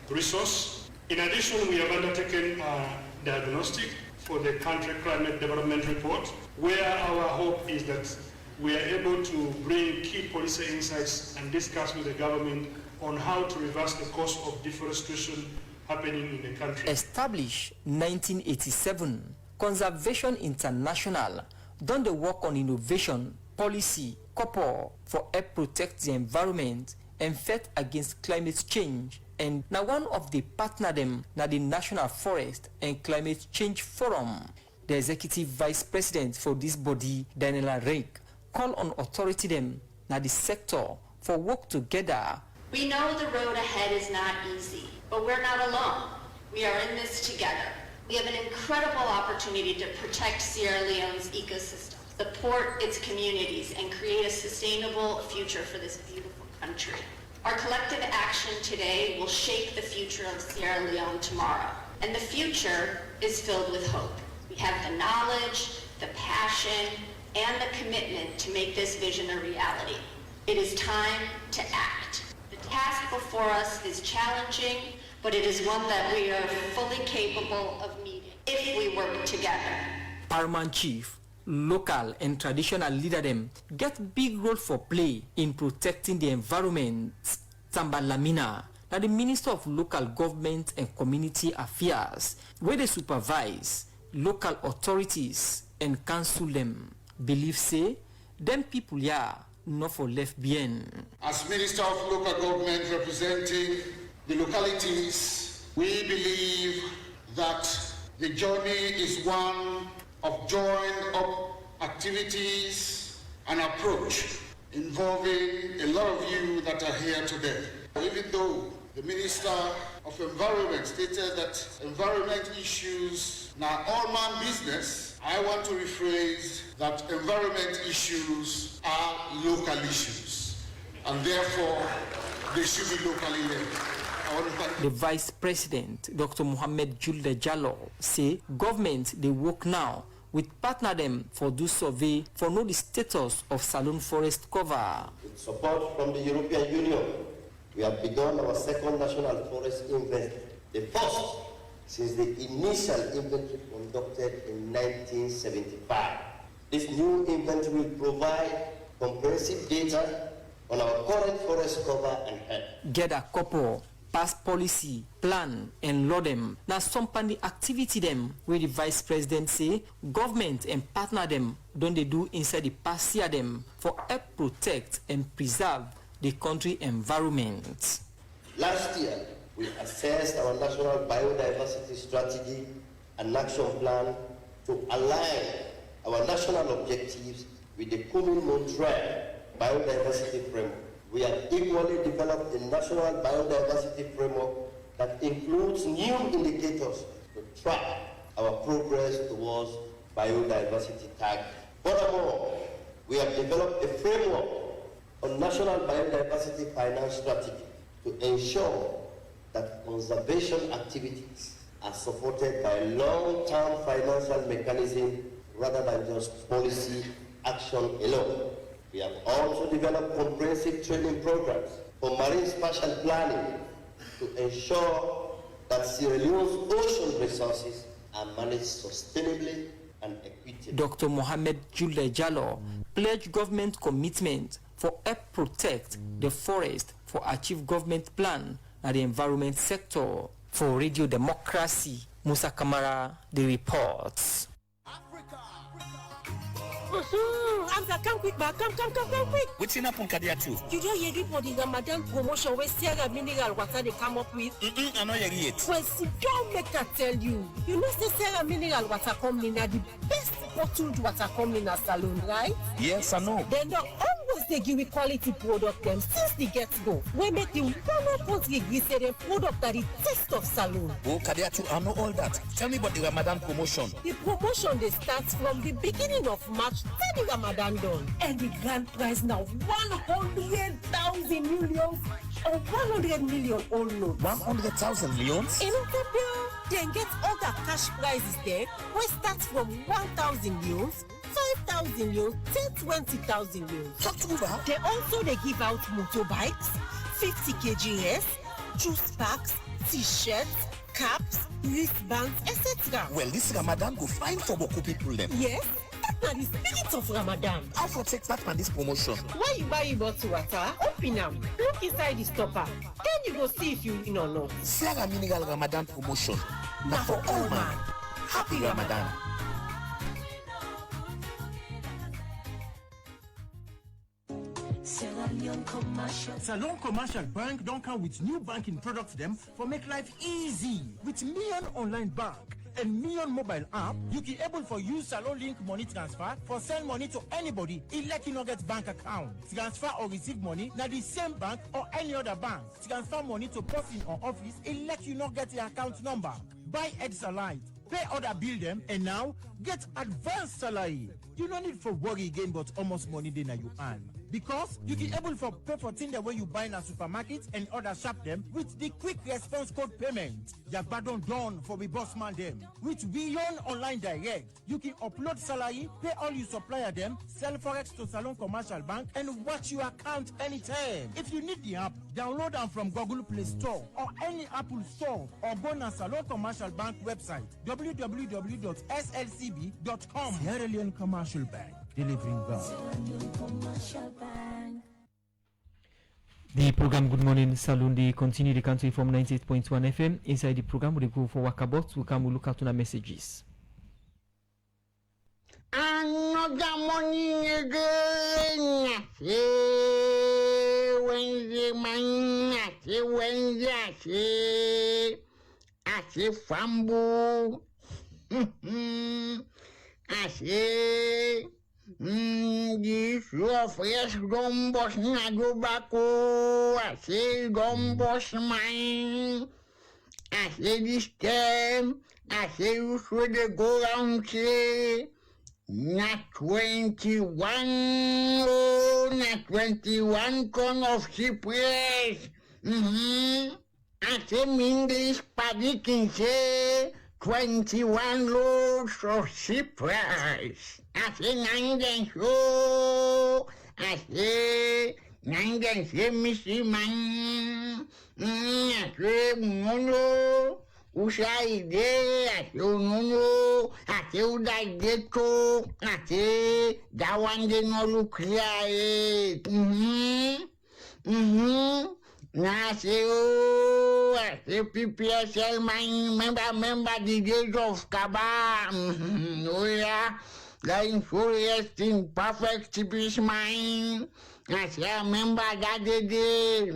resource. In addition, we have undertaken a diagnostic for the country climate development report, where our hope is that we are able to bring key policy insights and discuss with the government on how to reverse the course of deforestation happening in the country. Established 1987, Conservation International done the work on innovation, policy, couple for help protect the environment and fight against climate change. And now one of the partner them na the National Forest and Climate Change Forum. The executive vice president for this body, Daniela Rake, call on authority them na the sector for work together. We know the road ahead is not easy, but we're not alone. We are in this together. We have an incredible opportunity to protect Sierra Leone's ecosystem, support its communities, and create a sustainable future for this beautiful country. Our collective action today will shape the future of Sierra Leone tomorrow, and the future is filled with hope. We have the knowledge, the passion, and the commitment to make this vision a reality. It is time to act. The task before us is challenging, but it is one that we are fully capable of meeting if we work together. Paramount chief, local and traditional leader them get big role for play in protecting the environment. Tamba Lamina, now the Minister of Local Government and Community Affairs, where they supervise local authorities and counsel them, believe say them people not for left behind. As Minister of Local Government representing the localities, we believe that the journey is one of joined up activities and approach involving a lot of you that are here today. Even though the Minister of Environment stated that environment issues are all man business, I want to rephrase that environment issues are local issues, and therefore they should be locally led. The Vice President, Dr. Mohamed Julde Jallo, say government they work now with partner them for do survey for know the status of Saloon forest cover. With support from the European Union, we have begun our second national forest inventory, the first since the initial inventory conducted in 1975. This new inventory will provide comprehensive data on our current forest cover and health. Get a couple, pass policy, plan, and law them. Now some pan the activity them where the Vice President say government and partner them don't they do inside the past year them for help protect and preserve the country environment. Last year, We assessed our national biodiversity strategy and action plan to align our national objectives with the Kumin-Montreal biodiversity framework. We have equally developed a national biodiversity framework that includes new indicators to track our progress towards biodiversity targets. Furthermore, we have developed a framework on national biodiversity finance strategy to ensure that conservation activities are supported by long-term financial mechanisms rather than just policy action alone. We have also developed comprehensive training programs for marine spatial planning to ensure that Sierra Leone's ocean resources are managed sustainably and equitably. Dr. Mohamed Julde Jallo pledged government commitment for help protect the forest for achieve government plan at the environment sector. For Radio Democracy, Musa Kamara, the reports. Hamza, come quick, back. Come quick. What's in upon Kadia too? You don't hear it for the Ramadan promotion where Sierra Mineral Water they come up with? I know you hear it. Well, see, don't make I tell you. You know the Sierra Mineral Water Company are the best bottled water company in a salon, right? Yes, I know. Then they always they give you quality product them since the get-go. We make the 100% glycerin product that the taste of salon. Oh, Kadia too, I know all that. Tell me about the Ramadan promotion. The promotion they start from the beginning of March till the Ramadan done. And the grand prize now 100,000 millions or 100 million all loans. 100,000 millions? In Ethiopia, then get other cash prizes there, which starts from 1,000 millions, 5,000 millions, till 20,000 millions. Talk to me about. They also they give out motorbikes, 50 kgs, juice packs, t-shirts, caps, wristbands, etc. Well, this Ramadan go fine for Boku people then. Yes. That's the spirit of Ramadan. How for take part on this promotion? Why you buy your bottle water? Open them. Look inside the stopper. Then you go see if you win or not. Sierra Mineral Ramadan promotion. Now for all man. Happy Ramadan. Salon Commercial Bank don't come with new banking products them for make life easy. With Million Online Bank and Million Mobile app, you can able for use Salon Link money transfer for send money to anybody. It let you not get bank account. Transfer or receive money now the same bank or any other bank. Transfer money to person or office. It let you not get the account number. Buy Edsalite, pay other bill them, and now get advanced salary. You don't need for worry again, but almost money then you earn. Because you can able for pay for things the way you buy in a supermarket and other shop them with the quick response code payment. Yagbadon done for the boss man them. With Beyond Online Direct, you can upload salary, pay all your supplier them, sell forex to Salon Commercial Bank, and watch your account anytime. If you need the app, download them from Google Play Store or any Apple Store, or go to Salon Commercial Bank website www.slcb.com. Sierra Leone Commercial Bank, delivering value. The program Good Morning Saloon, they continue the country from 98.1 FM. Inside the program, we go for Walkabout. We come look at the messages. Another morning again. Wednesday, man. Wednesday. I say Fambu. I say. This your fresh gombos na do bako. I say gombos mine. I say this time. I say you should go around say. Not 21, oh, not 21 con of Cyprus. I say English paddy can say 21 loads of Cyprus. I say 9 and so. I say 9 and say Missy Man. I say Mono. Ushaide, ate unono, ate udageto, ate dawande no lukriae. Nase o, ate PPSL member the days of Kabba. Oh yeah, lying furious in perfect peace mind. I say member that day.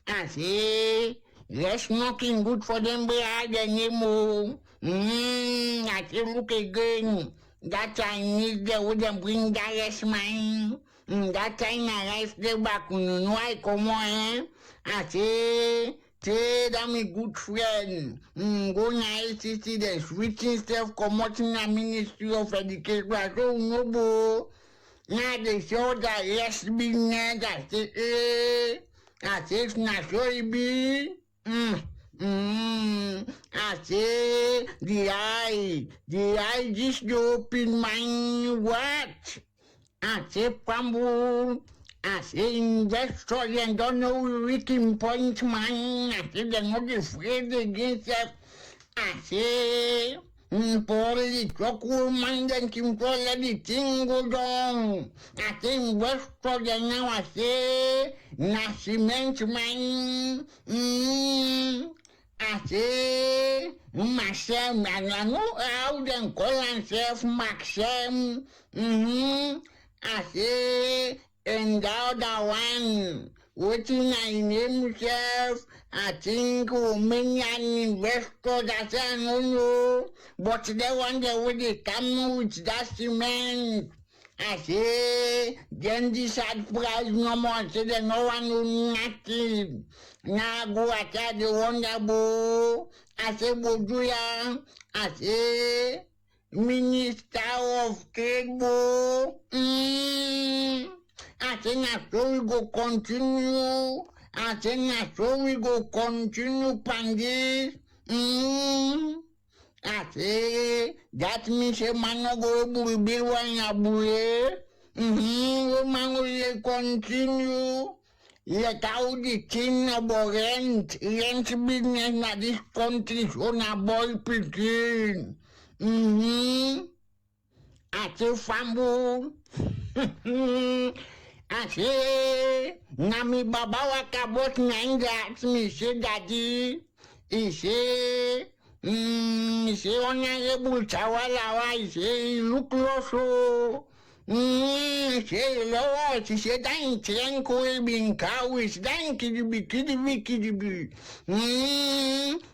I say. Less smoking good for them, but I anymore. I say look again. That Chinese they wouldn't bring that yes mine. That time I life they back no I come on. I say that me good friend. Go na LCC the switching stuff come out in the Ministry of Education. So no bo. Now they show that yes business. I say na so it be. I say the eye just open my what? I say Pambu, I say investors and don't know reaching point mine. I say they're not afraid against that. I say political woman then control everything go down. I say investors and now I say Nascimento mine. I say myself, and I know how them call themselves Maxim. I say, and the other one, waiting I name himself, I think Romanian investors, I say, no, but they want the way they come with that cement. I say, then this had price no more, I say, they no one know nothing. Now go attack the wonderful. I say, Boduya. I say, Minister of Trade. I say, now so we go continue. I say, now so we go continue, Pandis. I say, that means a man no go able to be one abure. Man will continue. Let out the thing about rent business in this country so na boy picking. I say fambu. I say, na mi baba wakabot na that me say daddy. He say, honorable Chawalawa, he say, look close. Say, Lord, she said, I'm tranquil being cowish, thank you, kiddy.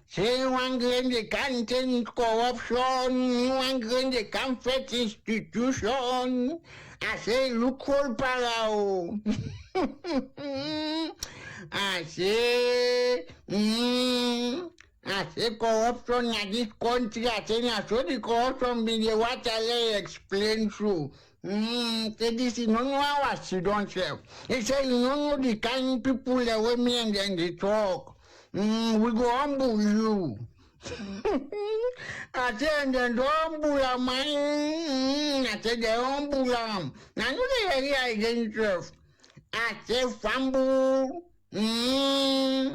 Say, one grand the content corruption, one grand the comfort institution. I say, look for Parao. I say, corruption in this country, I say, I saw the corruption be the what I explain through. Say this is not what she don't say. He say you don't know the kind people that with me and then they talk. We go humble you. I say and then humble am I say they humble am. Now you the area against yourself. I say fumble. I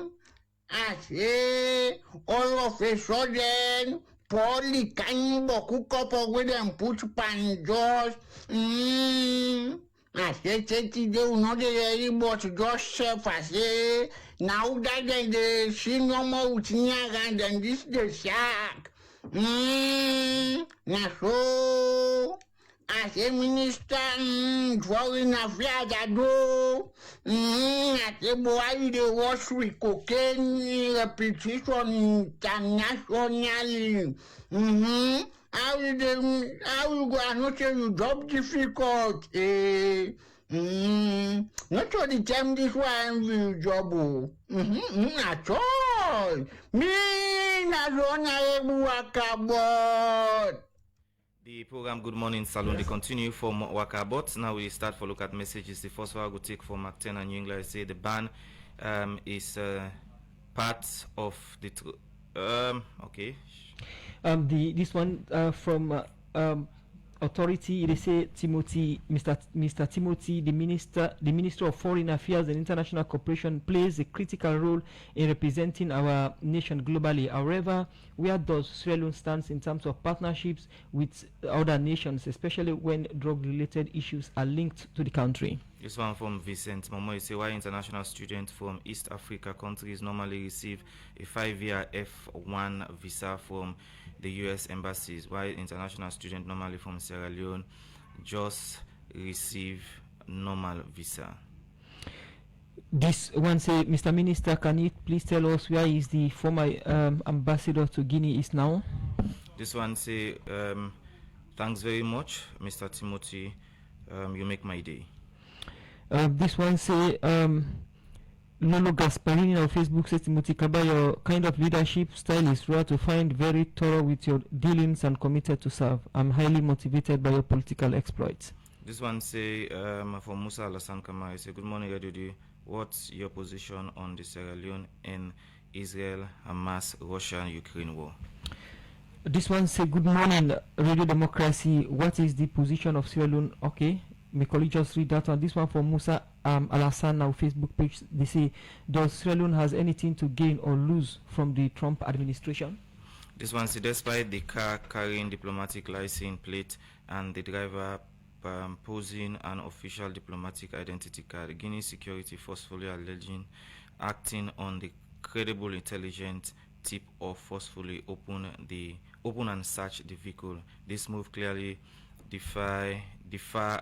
say all of a sudden Polly can cook up with them put pan jaws. I say today not the but just self. I say now that they see no more with and then this the shack. Now so I say minister Foreign Affairs I do. I say boy they wash with cocaine repetition internationally. How you go and not tell you job difficult? Not all the time this one will job. At all. Me not honorable Wakabot. The program Good Morning Salon, they continue from Wakabot. Now we start for look at messages. The first one I will take from Mark 10 and New England. Say the ban is part of the okay. This one from authority, they say Mr. Timothy, the Minister of Foreign Affairs and International Cooperation, plays a critical role in representing our nation globally. However, where does Sierra Leone stand in terms of partnerships with other nations, especially when drug-related issues are linked to the country? This one from Vincent Momo. You say why international students from East Africa countries normally receive a 5-year F1 visa from the U.S. embassies, while international students normally from Sierra Leone just receive normal visa. This one say, Mr. Minister, can you please tell us where is the former ambassador to Guinea is now? This one say, thanks very much, Mr. Timothy. You make my day. This one say, Lolo Gasparini on Facebook says, Timothy Kabba, your kind of leadership style is rare to find, very thorough with your dealings and committed to serve. I'm highly motivated by your political exploits. This one say, from Musa Alassane Kamara, say, good morning, Edudi. What's your position on the Sierra Leone and Israel, Hamas, Russia, and Ukraine war? This one say, good morning, Radio Democracy. What is the position of Sierra Leone? Okay, my colleague just read that one. This one from Musa Alassane, now Facebook page. They say, does Sierra Leone has anything to gain or lose from the Trump administration? This one say, despite the car carrying diplomatic license plate and the driver posing an official diplomatic identity card, Guinea security forcefully alleging acting on the credible intelligence tip of forcefully open and search the vehicle. This move clearly defy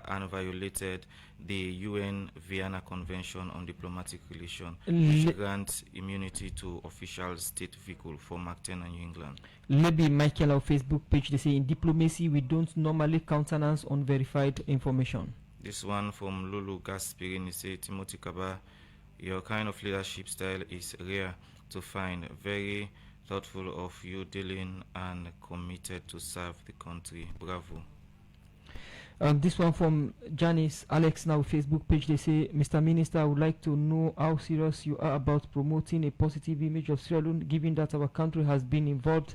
and violated the UN Vienna Convention on Diplomatic Relations, which grants immunity to official state vehicle for Mark 10 and New England. Lebi Michael, our Facebook page, they say, in diplomacy we don't normally countenance unverified information. This one from Lulu Gaspirini say, Timothy Kabba, your kind of leadership style is rare to find, very thoughtful of you, dealing and committed to serve the country. Bravo. This one from Janice Alex, now Facebook page, they say, Mr. Minister, I would like to know how serious you are about promoting a positive image of Sierra Leone, given that our country has been involved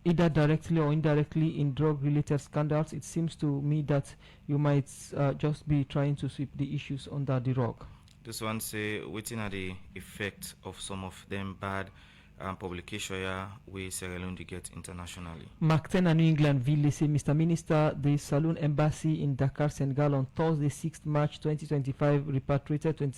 either directly or indirectly in drug-related scandals. It seems to me that you might just be trying to sweep the issues under the rug. This one say, waiting at the effect of some of them bad publication we Sierra Leone to get internationally. Mark 10 and New England Ville, they say, Mr. Minister, the Saloon Embassy in Dakar, Senegal on Thursday, 6th March 2025 repatriated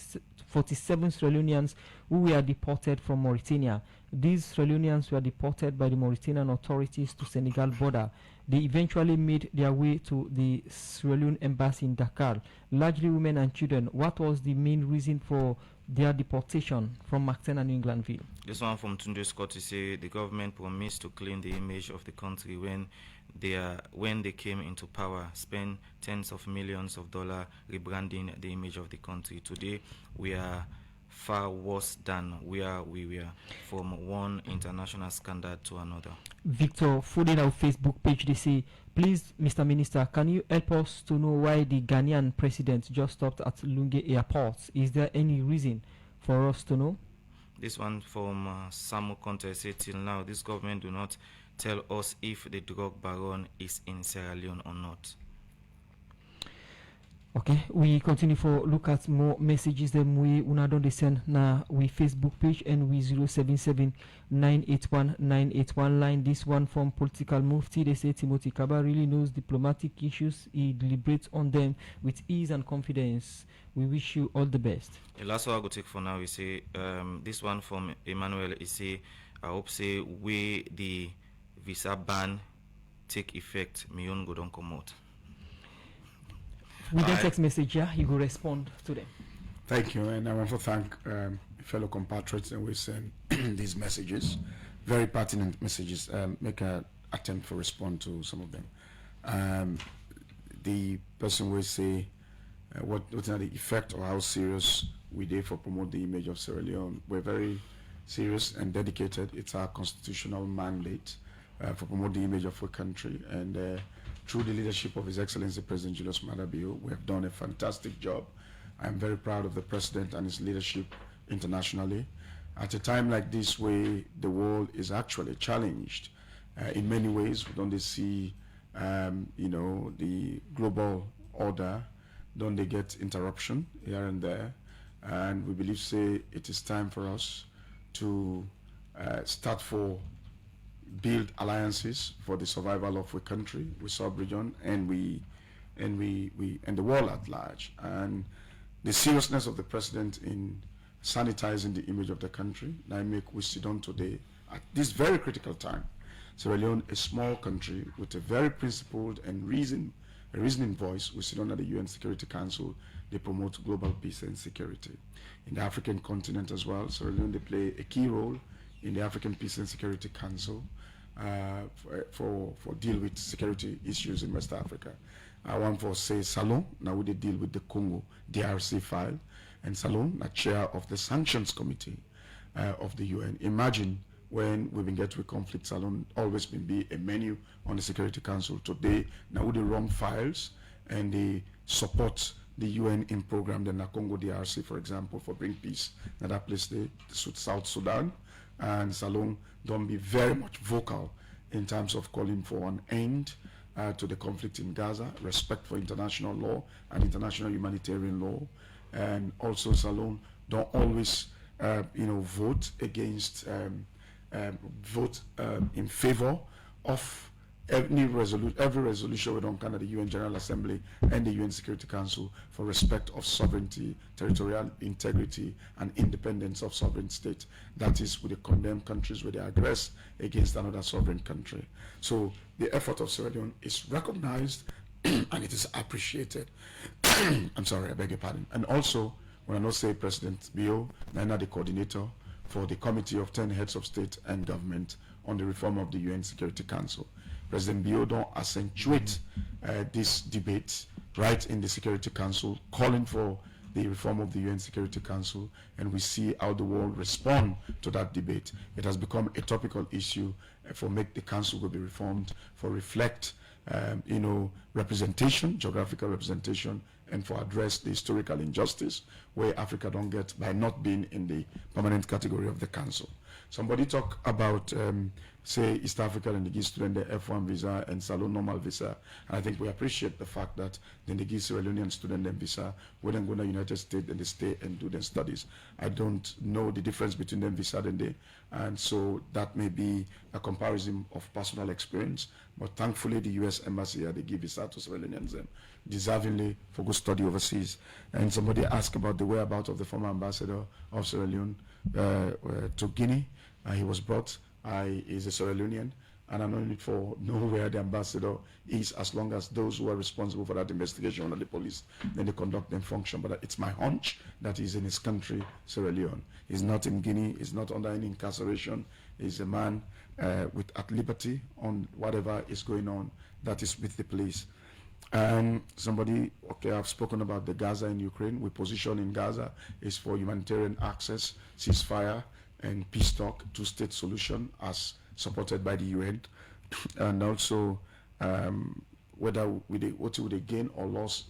47 Sierra Leoneans who were deported from Mauritania. These Sierra Leoneans were deported by the Mauritanian authorities to Senegal border. They eventually made their way to the Sierra Leone Embassy in Dakar, largely women and children. What was the main reason for their deportation? From Mark 10 and New England Ville. This one from Tunde Scott to say, the government promised to clean the image of the country when they came into power, spent tens of millions of dollars rebranding the image of the country. Today, we are far worse than where we were, from one international scandal to another. Victor Foden, our Facebook page, they say, please, Mr. Minister, can you help us to know why the Ghanaian president just stopped at Lunge Airport? Is there any reason for us to know? This one from Samu Conte says, till now, this government do not tell us if the drug baron is in Sierra Leone or not. Okay, we continue for look at more messages them we una don dey send na we Facebook page and we 077-981-981 line. This one from Political Mufti, they say Timothy Kabba really knows diplomatic issues. He deliberates on them with ease and confidence. We wish you all the best. The last one I go take for now, we say this one from Emmanuel is say, I hope say we the visa ban take effect, me own go don come out. With that text message, yeah, you will respond to them. Thank you, and I want to thank fellow compatriots and we send these messages, very pertinent messages. Make an attempt to respond to some of them. The person will say what's the effect or how serious we did for promote the image of Sierra Leone. We're very serious and dedicated. It's our constitutional mandate for promote the image of our country, and through the leadership of His Excellency President Julius Maada Bio, we have done a fantastic job. I'm very proud of the President and his leadership internationally. At a time like this, where the world is actually challenged in many ways, we don't see, the global order, don't they get interruption here and there, and we believe, say, it is time for us to start for build alliances for the survival of a country, with sub-region, and the world at large. And the seriousness of the president in sanitizing the image of the country, I make we sit on today at this very critical time. Sierra Leone, a small country with a very principled and reasoning voice, we sit on at the UN Security Council they promote global peace and security. In the African continent as well, Sierra Leone, they play a key role in the African Peace and Security Council for deal with security issues in West Africa. One for say Salon, now we deal with the Congo DRC file, and Salon, a chair of the Sanctions Committee of the UN. Imagine when we get to a conflict, Salon always been be a menu on the Security Council. Today, now with the wrong files, and they support the UN in program, the Congo DRC, for example, for bring peace. Now that place, the South Sudan, and Salon don't be very much vocal in terms of calling for an end to the conflict in Gaza, respect for international law and international humanitarian law, and also Salon don't always, vote against, vote in favor of every resolution we don't come at the UN General Assembly and the UN Security Council for respect of sovereignty, territorial integrity, and independence of sovereign state. That is, with the condemned countries where they aggress against another sovereign country. So the effort of Sierra Leone is recognized and it is appreciated. I'm sorry, I beg your pardon. And also, when I not say President Bio, Nana the coordinator for the Committee of 10 Heads of State and Government on the reform of the UN Security Council. President Bio don't accentuate this debate right in the Security Council, calling for the reform of the UN Security Council, and we see how the world respond to that debate. It has become a topical issue for make the council will be reformed, for reflect, representation, geographical representation, and for address the historical injustice where Africa don't get by not being in the permanent category of the council. Somebody talk about, say, East Africa and they give students the F1 visa and Salon normal visa. And I think we appreciate the fact that then they give Sierra Leonean students them visa, when they go to the United States and they stay and do their studies. I don't know the difference between them visa and they, and so that may be a comparison of personal experience. But thankfully, the U.S. Embassy they give visa to Sierra Leoneans deservingly for good study overseas. And somebody asked about the whereabouts of the former ambassador of Sierra Leone to Guinea. He was brought. He's a Sierra Leonean, and I don't need for know where the ambassador is, as long as those who are responsible for that investigation under the police, then they conduct them function. But it's my hunch that he's in his country, Sierra Leone. He's not in Guinea. He's not under any incarceration. He's a man at liberty on whatever is going on that is with the police. Somebody, I've spoken about the Gaza in Ukraine. We position in Gaza is for humanitarian access, ceasefire, and peace talk, two-state solution as supported by the UN, and also whether what would they gain or loss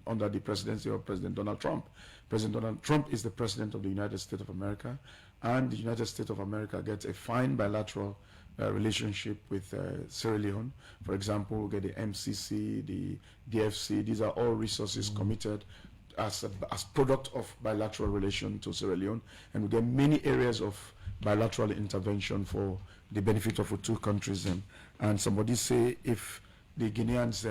under the presidency of President Donald Trump. President Donald Trump is the president of the United States of America, and the United States of America gets a fine bilateral relationship with Sierra Leone. For example, we get the MCC, the DFC. These are all resources committed as product of bilateral relation to Sierra Leone, and we get many areas of bilateral intervention for the benefit of the two countries. And somebody say if the Guineans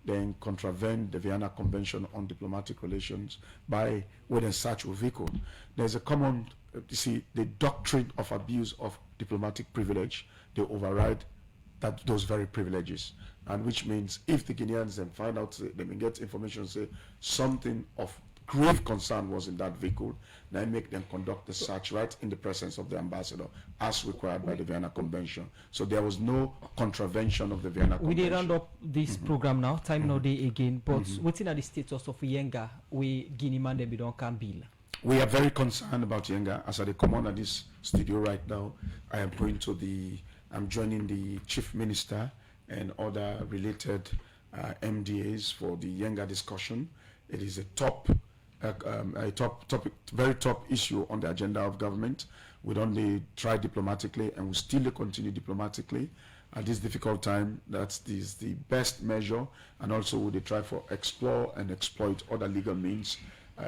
then contravene the Vienna Convention on Diplomatic Relations by whether such a vehicle, there's a common, you see, the doctrine of abuse of diplomatic privilege, they override those very privileges. And which means if the Guineans then find out, they may get information, say something of grave concern was in that vehicle, then make them conduct the search right in the presence of the ambassador as required by the Vienna Convention. So there was no contravention of the Vienna Convention. We did round up this program now, time no day again, but what's in the status of Yenga, we Guinea man they don't can bill? We are very concerned about Yenga. As I come on at this studio right now, I am I'm joining the Chief Minister and other related MDAs for the Yenga discussion. It is a very top issue on the agenda of government. We don't try diplomatically, and we still continue diplomatically at this difficult time. That is the best measure, and also we try for explore and exploit other legal means,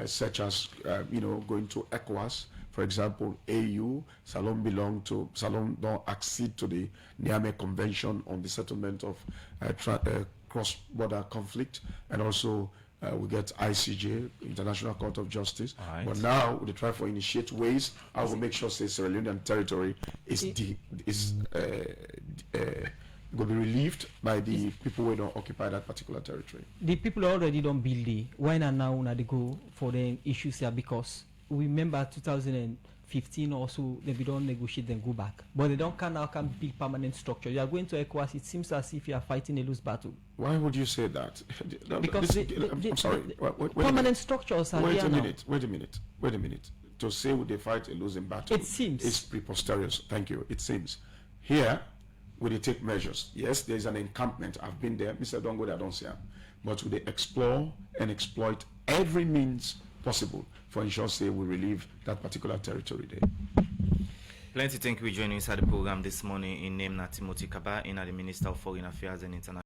such as going to ECOWAS. For example, AU, Salon don't accede to the Niamey Convention on the settlement of cross-border conflict, and also we get ICJ, International Court of Justice. Right. But now we try to initiate ways how we make sure say Sierra Leonean territory is will be relieved by the people who don't occupy that particular territory. The people already don't build the. Why not now when they go for the issues here? Because we remember 2015 or so, they don't negotiate and go back. But they don't can build permanent structure. You are going to ECOWAS, it seems as if you are fighting a loose battle. Why would you say that? Because I'm sorry. Wait permanent structures are there now. Wait a minute. To say they fight a losing battle, it seems, it's preposterous. Thank you. It seems. Here, will they take measures? Yes, there is an encampment. I've been there. Mr. Don't go there, don't say. But will they explore and exploit every means possible for ensure say we relieve that particular territory there? Plenty thank you for joining inside the program this morning. In name na Timothy Kabba, in the Minister of Foreign Affairs and International